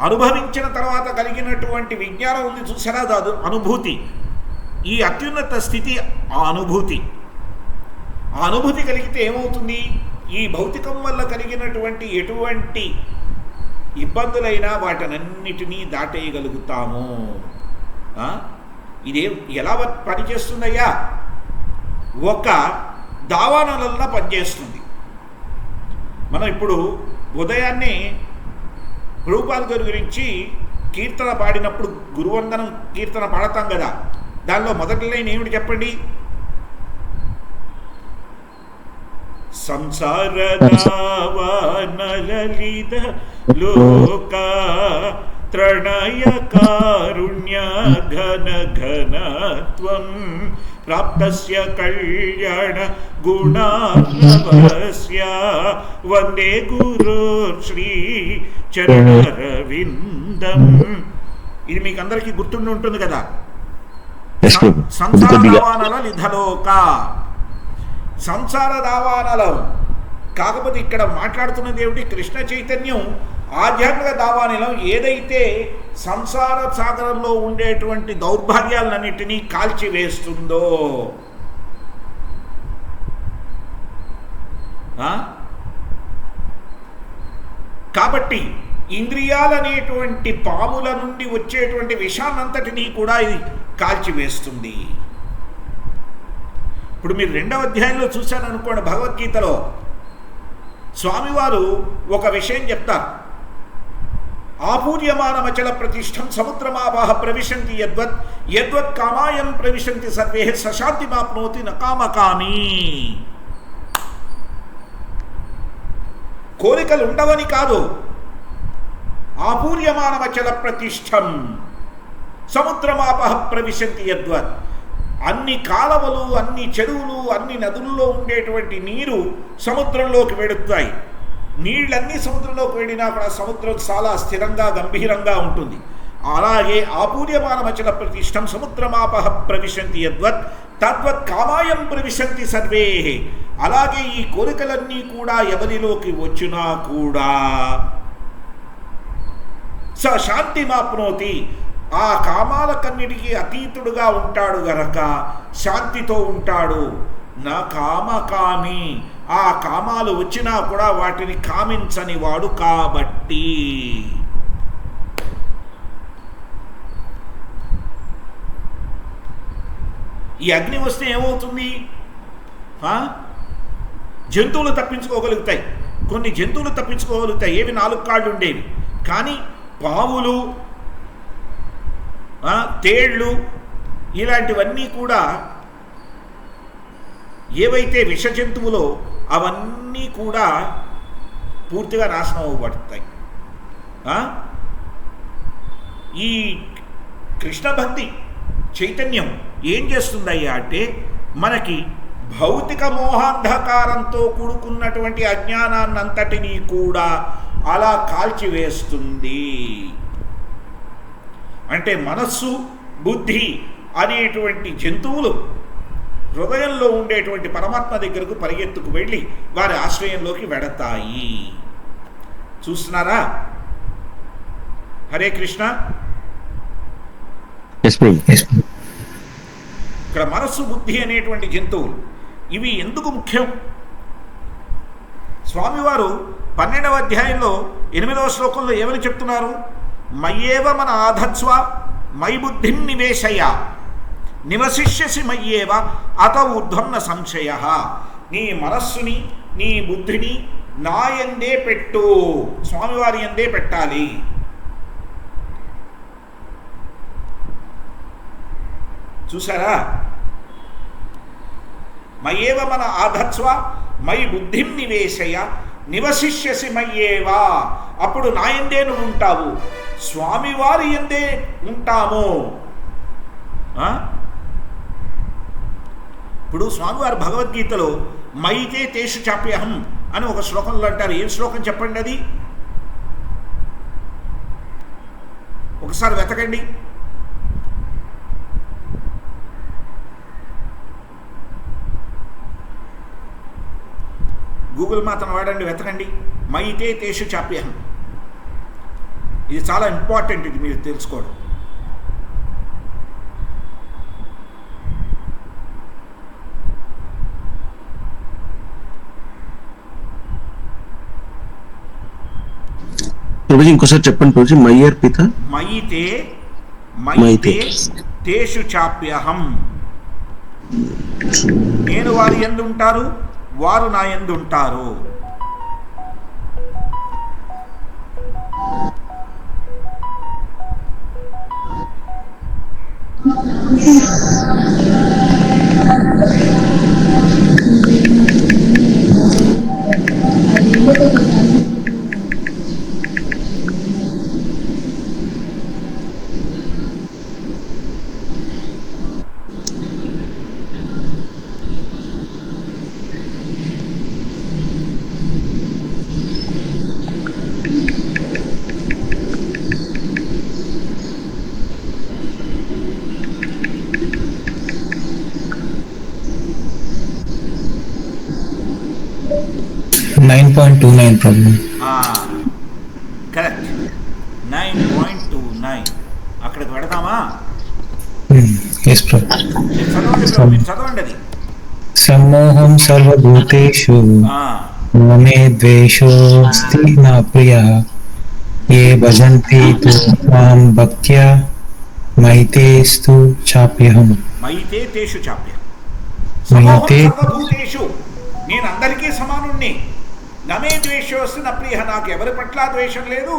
అనుభవించిన తర్వాత కలిగినటువంటి విజ్ఞానం ఉంది చూసారా, అది అనుభూతి. ఈ అత్యున్నత స్థితి ఆ అనుభూతి. ఆ అనుభూతి కలిగితే ఏమవుతుంది? ఈ భౌతికం వల్ల కలిగినటువంటి ఎటువంటి ఇబ్బందులైనా వాటినన్నిటినీ దాటేయగలుగుతాము. ఇదే ఎలా పనిచేస్తుందయ్యా? ఒక దావానలల్లా పనిచేస్తుంది. మనం ఇప్పుడు ఉదయాన్నే రూపాల గారి గురించి కీర్తన పాడినప్పుడు గురువందనం కీర్తన పాడతాం కదా, దానిలో మొదటి లైన్ ఏమిటి చెప్పండి? సంసారదావానలలిత లోక త్రణయ కారుణ్య ఘన ఘనత్వం ప్రాప్తస్య కళ్యాణ గుణార్ణవస్య వందే గురు శ్రీ చరణరవిందం. ఇది మీకు అందరికీ గుర్తుండి ఉంటుంది కదా. సంసార దావానల లిధలోక, సంసార దావానలం. కాకపోతే ఇక్కడ మాట్లాడుతున్నది ఏమిటి? కృష్ణ చైతన్యం ఆధ్యాత్మిక దావానిలం ఏదైతే సంసార సాగరంలో ఉండేటువంటి దౌర్భాగ్యాలన్నిటినీ కాల్చివేస్తుందో, కాబట్టి ఇంద్రియాలనేటువంటి పాముల నుండి వచ్చేటువంటి విషాన్నంతటినీ కూడా ఇది కాల్చివేస్తుంది. ఇప్పుడు మీరు 2వ అధ్యాయంలో చూశారనుకోండి, భగవద్గీతలో స్వామివారు ఒక విషయం చెప్తారు. ఆపూర్యమానమచల ప్రతిష్టం సముద్రమావాహ ప్రవిశంతి యద్వత్ యద్వత్ కామాయం ప్రవిశంతి సర్వే సశాంతిమాప్నోతి నకామకామి. కోరికలు ఉండవని కాదు, ఆపూర్యమానమచల ప్రతిష్టం సముద్రమాపహ ప్రవిశంతి యద్వత్. అన్ని కాలవలు, అన్ని చెరువులు, అన్ని నదుల్లో ఉండేటువంటి నీరు సముద్రంలోకి వెడుతాయి. నీళ్ళన్నీ సముద్రంలోకి వెళ్ళినా కూడా సముద్రం చాలా స్థిరంగా గంభీరంగా ఉంటుంది. అలాగే ఆపూర్యమానమచల ప్రతిష్టం సముద్రమాపహ ప్రవిశంతి యద్వత్ తద్వత్ కామాయం ప్రవిశంతి సర్వే. అలాగే ఈ కోరికలన్నీ కూడా ఎవరిలోకి వచ్చినా కూడా స శాంతిమాప్నోతి, ఆ కామాలకన్నిటికీ అతీతుడుగా ఉంటాడు గనక శాంతితో ఉంటాడు. నా కామకామి, ఆ కామాలు వచ్చినా కూడా వాటిని కామించని వాడు కాబట్టి. ఈ అగ్ని వస్తే ఏమవుతుంది? జంతువులు తప్పించుకోగలుగుతాయి, కొన్ని జంతువులు తప్పించుకోగలుగుతాయి, ఏవి 4 కాళ్ళు ఉండేవి. కానీ పావులు, తేళ్ళు ఇలాంటివన్నీ కూడా ఏవైతే విష జంతువులో అవన్నీ కూడా పూర్తిగా నాశనం అవ్వబడతాయి. ఈ కృష్ణ భక్తి చైతన్యం ఏం చేస్తుందయ్యా అంటే మనకి భౌతిక మోహాంధకారంతో కూడుకున్నటువంటి అజ్ఞానాన్నంతటినీ కూడా అలా కాల్చివేస్తుంది. అంటే మనస్సు, బుద్ధి అనేటువంటి జంతువులు హృదయంలో ఉండేటువంటి పరమాత్మ దగ్గరకు పరిగెత్తుకు వెళ్ళి వారి ఆశ్రయంలోకి వెడతాయి. చూస్తున్నారా? హరే కృష్ణ. ఇక్కడ మనస్సు, బుద్ధి అనేటువంటి జంతువులు ఇవి ఎందుకు ముఖ్యం? స్వామివారు 12వ అధ్యాయంలో 8వ శ్లోకంలో ఏమని చెప్తున్నారు? మయ్యేవ మన ఆధత్స్వ మై బుద్ధిం నివేశయ నివసిష్యసి మయ్యేవ అత ఊర్ధ్వం న సంశయ. నీ మనస్సుని, నీ బుద్ధిని నా యందే పెట్టు, స్వామివారి యందే పెట్టాలి. చూసారా? మయ్యేవ మన ఆధత్స్వ మై బుద్ధిం నివేశయ నివసిష్యసి మయ్యేవా. అప్పుడు నా యందే నువ్వు ఉంటావు, స్వామివారి యందే ఉంటాము. ఇప్పుడు స్వామివారి భగవద్గీతలో మైతే తేషు చాప్యహం అని ఒక శ్లోకంలో అంటారు. ఏం శ్లోకం చెప్పండి అది? ఒకసారి వెతకండి. గూగుల్ మాత్రం వాడండి, వెతకండి. మైతే తేషు చాప్యహం. ఇది చాలా ఇంపార్టెంట్, ఇది మీరు తెలుసుకోవడం. ప్రభుజీ ఇంకోసారి చెప్పండి ప్రభుజీ. మయ్యర్ పిత మయితే మయితే తేషు చాప్యహం. నేను వారి యందు ఉంటారు, వారు నా యందు ఉంటారు. కరెక్ట్. 9.29. అక్కడికి పెడతామా? చదవండి అది. సమ్మోహం సర్వభూతేషు మమే ద్వేషోస్తి నా ప్రియః ये भजन्ति तु मां भक्त्या मयितेस्तु चाप्यहम् మయితే తేషు చాప్య సమోహం మయితే సర్వభూతేషు, నేను అందరికీ సమానుణ్ణి. నమే ద్వేషోస్తి నా ప్రియ, నాకు ఎవరి పట్ల ద్వేషం లేదు,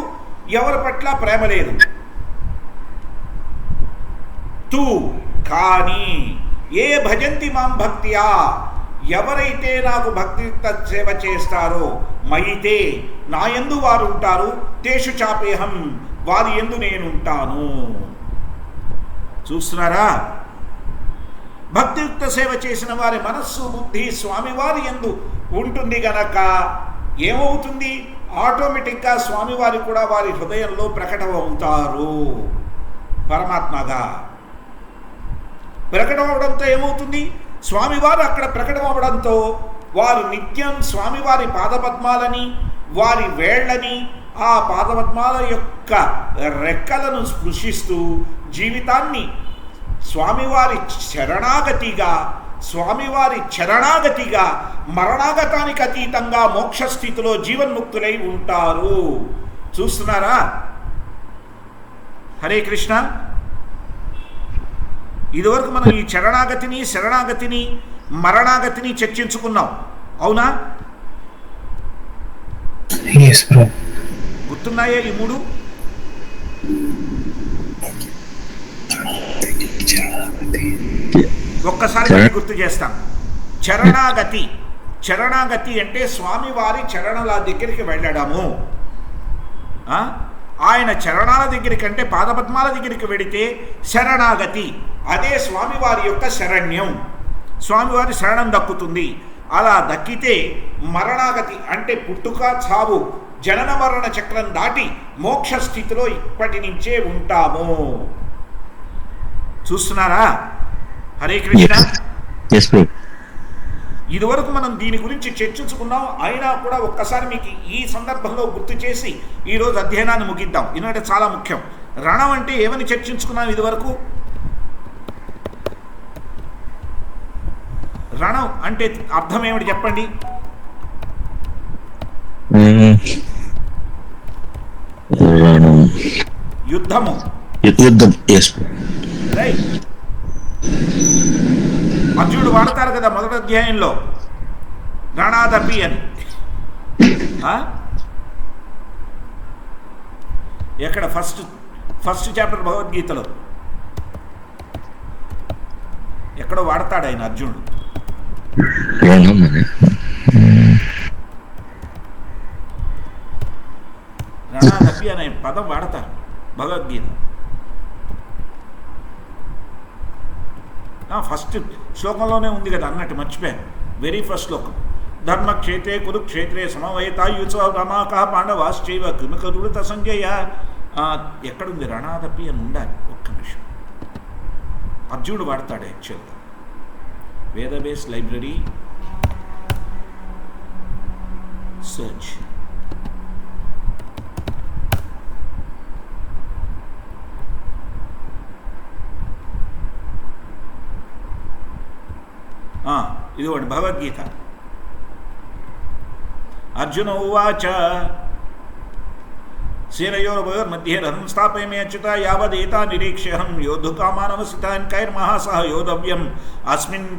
ఎవరి పట్ల ప్రేమ లేదు. తూ కానీ ఏ భజంతి మాం భక్త్యా, ఎవరైతే నాకు భక్తియుక్త సేవ చేస్తారో, మయితే నా యందు వారు ఉంటారు, తేషు చాపేహం వారి యందు నేనుంటాను. చూస్తున్నారా, భక్తియుక్త సేవ చేసిన వారి మనస్సు బుద్ధి స్వామివారి యందు ఉంటుంది గనక ఏమవుతుంది, ఆటోమేటిక్గా స్వామివారి కూడా వారి హృదయంలో ప్రకటమవుతారు. పరమాత్మగా ప్రకటమవడంతో ఏమవుతుంది, స్వామివారు అక్కడ ప్రకటమవడంతో వారు నిత్యం స్వామివారి పాదపద్మాలని, వారి వేళ్లని, ఆ పాదపద్మాల యొక్క రెక్కలను స్పృశిస్తూ జీవితాన్ని స్వామివారి చరణాగతిగా మరణాగతానికి అతీతంగా మోక్షస్థితిలో జీవన్ముక్తులై ఉంటారు. చూస్తున్నారా? హరే కృష్ణ. ఇదివరకు మనం ఈ శరణాగతిని మరణాగతిని చర్చించుకున్నాం, అవునా? yes bro. గుర్తున్నాయా ఈ మూడు? ఒక్కసారి గుర్తు చేస్తాం. చరణాగతి అంటే స్వామివారి చరణాల దగ్గరికి వెళ్ళడము. ఆయన చరణాల దగ్గరికి అంటే పాదపద్మాల దగ్గరికి వెడితే శరణాగతి, అదే స్వామివారి యొక్క శరణ్యం, స్వామివారి శరణం దక్కుతుంది. అలా దక్కితే మరణాగతి అంటే పుట్టుక చావు జనన మరణ చక్రం దాటి మోక్ష స్థితిలో ఇప్పటి నుంచే ఉంటాము. చూస్తున్నారా? హరే కృష్ణ. ఇదివరకు మనం దీని గురించి చర్చించుకున్నాం, అయినా కూడా ఒక్కసారి మీకు ఈ సందర్భంలో గుర్తు చేసి ఈరోజు అధ్యయనాన్ని ముగిద్దాం. ఎందుకంటే చాలా ముఖ్యం. రణం అంటే ఏమని చర్చించుకున్నాం ఇదివరకు? రణం అంటే అర్థం ఏమిటి చెప్పండి? యుద్ధము. రైట్. అర్జునుడు వాడతారు కదా మొదటి అధ్యాయంలో రణాదపి అని. ఎక్కడ? ఫస్ట్ చాప్టర్ భగవద్గీతలో ఎక్కడో వాడతాడు ఆయన అర్జునుడు. రణాదపి అనే పదం వాడతారు భగవద్గీత. ఫస్ట్ శ్లోకంలోనే ఉంది కదా అన్నట్టు, మర్చిపోయాను. వెరీ ఫస్ట్ శ్లోకం. ధర్మక్షేత్రే కురుక్షేత్రే సమవేతాయుచ రమాక పాండవాశ్చైవ కిమకరుత సంజయ. ఎక్కడుంది? రణాదపి అని ఉండాలి. ఒక్క నిమిషం. అర్జునుడు వాడతాడు యాక్చువల్గా. వేదబేస్ లైబ్రరీ సెర్చ్. ఇదిగోండి భగవద్గీత. అర్జున ఉవాచ సేనయోర్మధ్యే రథం స్థాపయామి అచ్యుత యావదేతా నిరీక్ష్యహం యోద్ధుకామానవసితాన్ కైర్మహాసహ యోధవ్యం అస్మిన్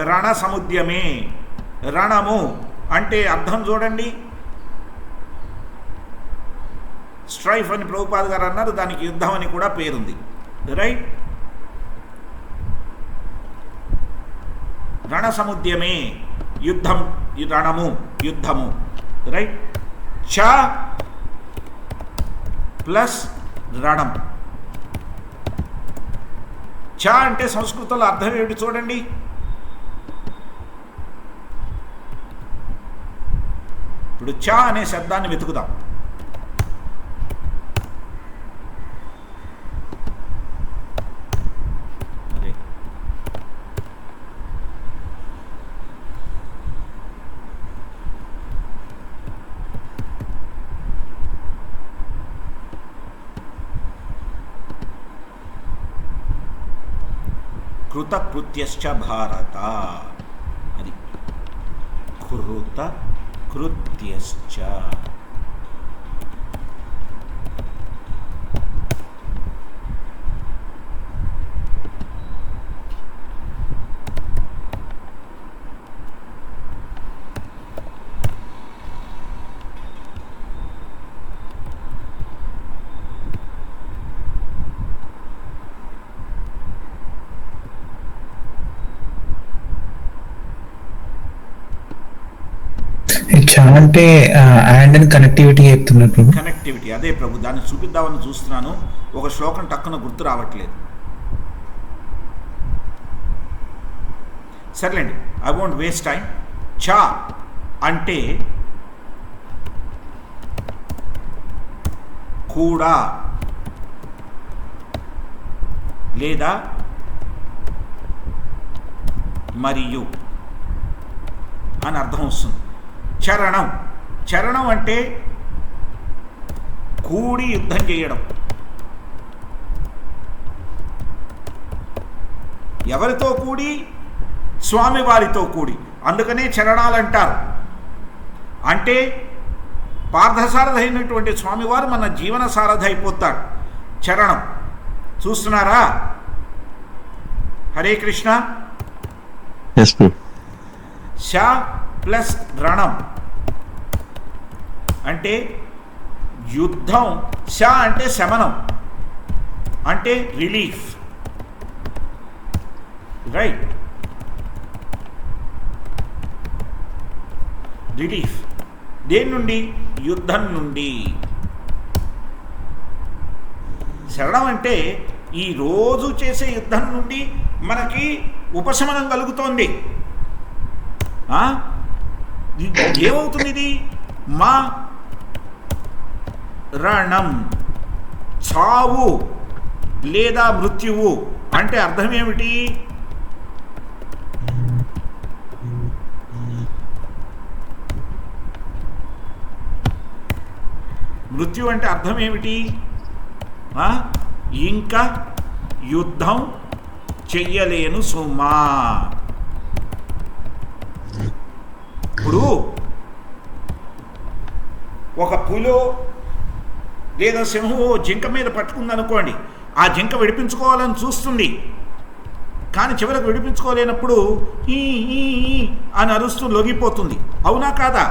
రణసముద్యమే. రణము అంటే అర్థం చూడండి. స్ట్రైఫ్ అని ప్రభుపాద్ గారు అన్నారు, దానికి యుద్ధం అని కూడా పేరుంది. రైట్. రణసముద్యమే యుద్ధం, రణము యుద్ధము. రైట్. చ ప్లస్ రణం. చ అంటే సంస్కృతంలో అర్థం ఏమిటి చూడండి. ఇప్పుడు చ అనే శబ్దాన్ని వెతుకుదాం. కృతకృత్యశ్చ భారత. అది కృతకృత్యశ్చ. చా అంటే అండ్ అని కనెక్టివిటీ చెప్తున్నారు ప్రభు. కనెక్టివిటీ అదే ప్రభు, దాన్ని చూపిద్దామని చూస్తున్నాను, ఒక శ్లోకం టక్కున గుర్తు రావట్లేదు. సర్లేండి, ఐ వోంట్ వేస్ట్ టైం. చా అంటే కూడా లేదా మరియు అని అర్థం వస్తుంది. చరణం, చరణం అంటే కూడి యుద్ధం చేయడం. ఎవరితో కూడి? స్వామివారితో కూడి. అందుకనే చరణాలు అంటారు. అంటే పార్థసారథి అయినటువంటి స్వామివారు మన జీవన సారథి అయిపోతాడు. చరణం చూస్తున్నారా? హరే కృష్ణ. శ ప్లస్ రణం అంటే యుద్ధం. శ అంటే శమనం, అంటే రిలీఫ్, రైట్? రిలీఫ్ దేని నుండి? యుద్ధం నుండి. శరణం అంటే ఈ రోజు చేసే యుద్ధం నుండి మనకి ఉపశమనం కలుగుతోంది. ఏమవుతుంది ఇది? మా రణం, చావు లేదా మృత్యువు అంటే అర్థం ఏమిటి? మృత్యు అంటే అర్థం ఏమిటి? ఇంకా యుద్ధం చెయ్యలేను సుమా. ఇప్పుడు ఒక పులో లేదా సింహం జింక మీద పట్టుకుందనుకోండి, ఆ జింక విడిపించుకోవాలని చూస్తుంది, కానీ చివరికి విడిపించుకోలేనప్పుడు ఈ అని అరుస్తూ లొంగిపోతుంది. అవునా కాదా?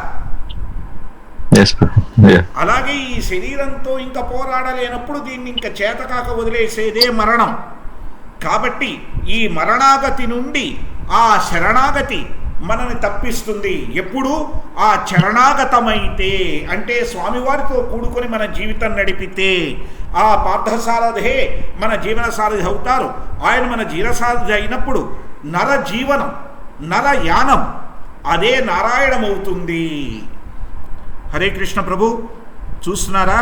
అలాగే ఈ శరీరంతో ఇంకా పోరాడలేనప్పుడు దీన్ని ఇంకా చేతకాక వదిలేసేదే మరణం. కాబట్టి ఈ మరణాగతి నుండి ఆ శరణాగతి మనని తప్పిస్తుంది. ఎప్పుడు? ఆ చరణాగతమైతే, అంటే స్వామివారితో కూడుకొని మన జీవితం నడిపితే. ఆ పార్థసారథే మన జీవన సారథి అవుతారు. ఆయన మన జీవసారథి అయినప్పుడు నర జీవనం, నర యానం అదే నారాయణమవుతుంది. హరే కృష్ణ ప్రభు. చూస్తున్నారా?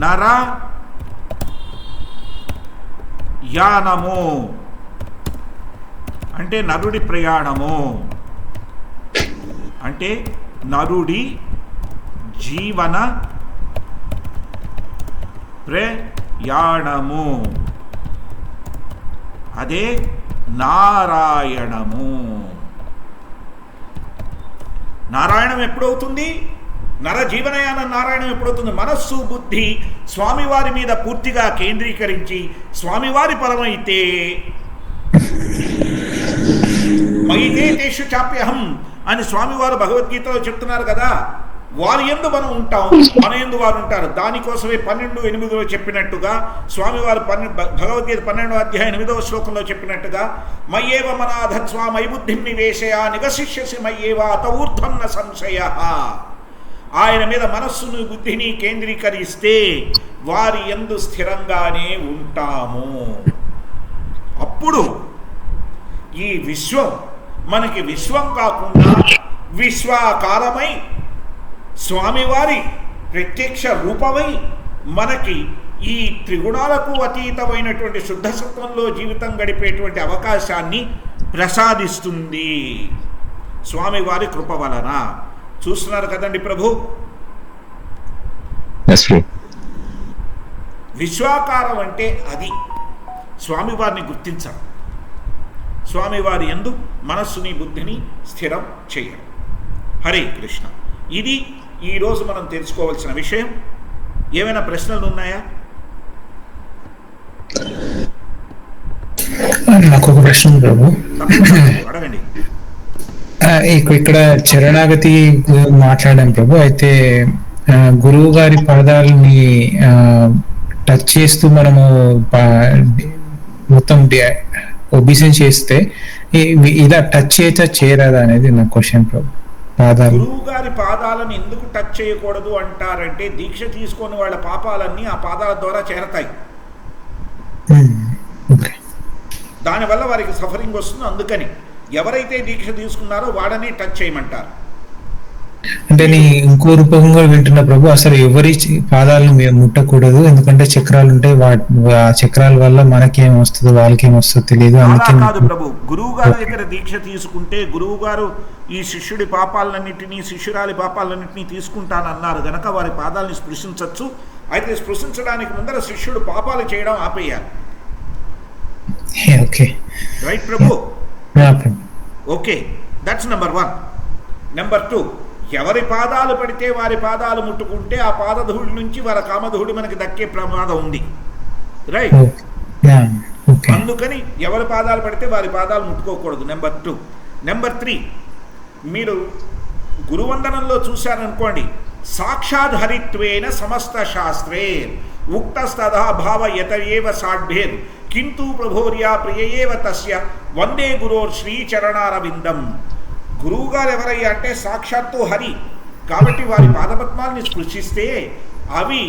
నర యానము అంటే నరుడి ప్రయాణము, అంటే నరుడి జీవన ప్రయాణము, అదే నారాయణము. నారాయణం ఎప్పుడవుతుంది? నర జీవనయానం నారాయణం ఎప్పుడవుతుంది? మనస్సు బుద్ధి స్వామివారి మీద పూర్తిగా కేంద్రీకరించి స్వామివారి పరమైతే. మైతే తేషు చాప్యహం అని స్వామివారు భగవద్గీతలో చెప్తున్నారు కదా. వారి యందు మనం ఉంటాం, మన యందు వారు ఉంటారు. దానికోసమే 12:8 చెప్పినట్టుగా స్వామివారు భగవద్గీత 12వ అధ్యాయం 8వ శ్లోకంలో చెప్పినట్టుగా మయ్యేవ మనాధత్స్వ మయి బుద్ధిం నివేశయ నివసిష్యసి మయ్యేవ అత ఊర్ధ్వం న సంశయః. ఆయన మీద మనస్సును బుద్ధిని కేంద్రీకరిస్తే వారి యందు స్థిరంగానే ఉంటాము. అప్పుడు ఈ విశ్వం మనకి విశ్వం కాకుండా విశ్వాకారమై స్వామివారి ప్రత్యక్ష రూపమై మనకి ఈ త్రిగుణాలకు అతీతమైనటువంటి శుద్ధసత్వంలో జీవితం గడిపేటువంటి అవకాశాన్ని ప్రసాదిస్తుంది స్వామివారి కృప వలన. చూస్తున్నారు కదండి ప్రభు. విశ్వాకారం అంటే అది స్వామివారిని గుర్తించడం, స్వామివారి యందు మనస్సుని బుద్ధిని స్థిరం చేయడం. హరే కృష్ణ. ఇది ఈరోజు మనం తెలుసుకోవాల్సిన విషయం. ఏమైనా ప్రశ్నలు ఉన్నాయా? నాకు ఒక ప్రశ్న ప్రభు. అడగండి. ఇక్కడ చరణాగతి మాట్లాడాం ప్రభు. అయితే గురువు గారి పాదాలని టచ్ చేస్తూ మనము మొత్తం ఒబిసెన్స్ చేస్తే ఇలా టచ్ చేయొచ్చా చేయరాదా అనేది నా క్వశ్చన్ ప్రభు. పాదాలు గురువు గారి పాదాలను ఎందుకు టచ్ చేయకూడదు అంటారంటే దీక్ష తీసుకొని వాళ్ళ పాపాలన్నీ ఆ పాదాల ద్వారా చేరతాయి. ఓకే. దానివల్ల వారికి సఫరింగ్ వస్తుంది. అందుకని ఎవరైతే దీక్ష తీసుకున్నారో వాడని టచ్ చేయమంటారు. అంటే నీ ఇంకో రూపంగా వింటున్న ప్రభు, అసలు ఎవరి పాదాలను మేము ముట్టకూడదు, ఎందుకంటే చక్రాలు ఉంటాయి, ఆ చక్రాల వల్ల మనకేం వస్తుందో వాళ్ళకేం వస్తుందో తెలియదు. అలా అందుకే కాదు ప్రభు, గురువు గారి దగ్గర దీక్ష తీసుకుంటే గురువు గారు ఈ శిష్యుడి పాపాలన్నింటినీ శిష్యురాలి పాపాలన్నింటినీ తీసుకుంటానన్నారు గనక వారి పాదాలని స్పృశించవచ్చు. అయితే స్పృశించడానికి ముందర శిష్యుడు పాపాలు చేయడం ఆపేయాలి. Okay right Prabhu? Prabhu. Okay, that's number 1. Number 2, ఎవరి పాదాలు పడితే వారి పాదాలు ముట్టుకుంటే ఆ పాదధూళి నుంచి వారి కామధూళి మనకి దక్కే ప్రమాదం ఉంది. రైట్? అందుకని ఎవరి పాదాలు పడితే వారి పాదాలు ముట్టుకోకూడదు. నెంబర్ 2. నెంబర్ 3, మీరు గురువందనంలో చూశారనుకోండి, సాక్షాత్ హరిత్వేన సమస్త శాస్త్రే ఉక్తస్తదా భావ యతయేవ సాఢ్భేర్ కింటూ ప్రభోర్యా ప్రియయేవ తస్య వందే గురోర్ శ్రీచరణారవిందం. గురువు గారు ఎవరయ్యా అంటే సాక్షాత్తు హరి. కాబట్టి వారి పాదపద్మాల్ని స్పృశిస్తే అవి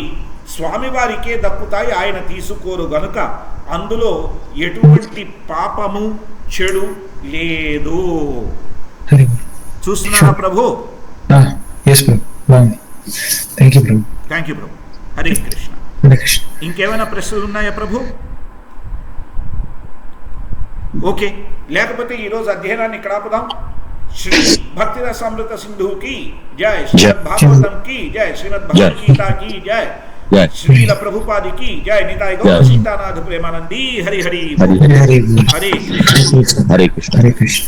స్వామివారికే దక్కుతాయి, ఆయన తీసుకోరు గనుక అందులో ఎటువంటి పాపము చెడు లేదు. చూస్తున్నారా ప్రభు? థ్యాంక్ యూ ప్రభు. థ్యాంక్ యూ ప్రభు. హరే కృష్ణ. ఇంకేమైనా ప్రశ్నలు ఉన్నాయా ప్రభు? ఓకే, లేకపోతే ఈరోజు అధ్యయనాన్ని ఇక్కడ ఆపుదాం. శ్రీ భక్తి రసామృత సింధుకి జయ, శ్రీమద్ భాగవతం కి జయ, శ్రీమద్ భగవద్గీత की जय, శ్రీల ప్రభుపాదికి జయ, నితాయ్ గౌర సీతానాథ ప్రేమానందీ. హరి హరి హరే కృష్ణ. హరే కృష్ణ. హరే కృష్ణ.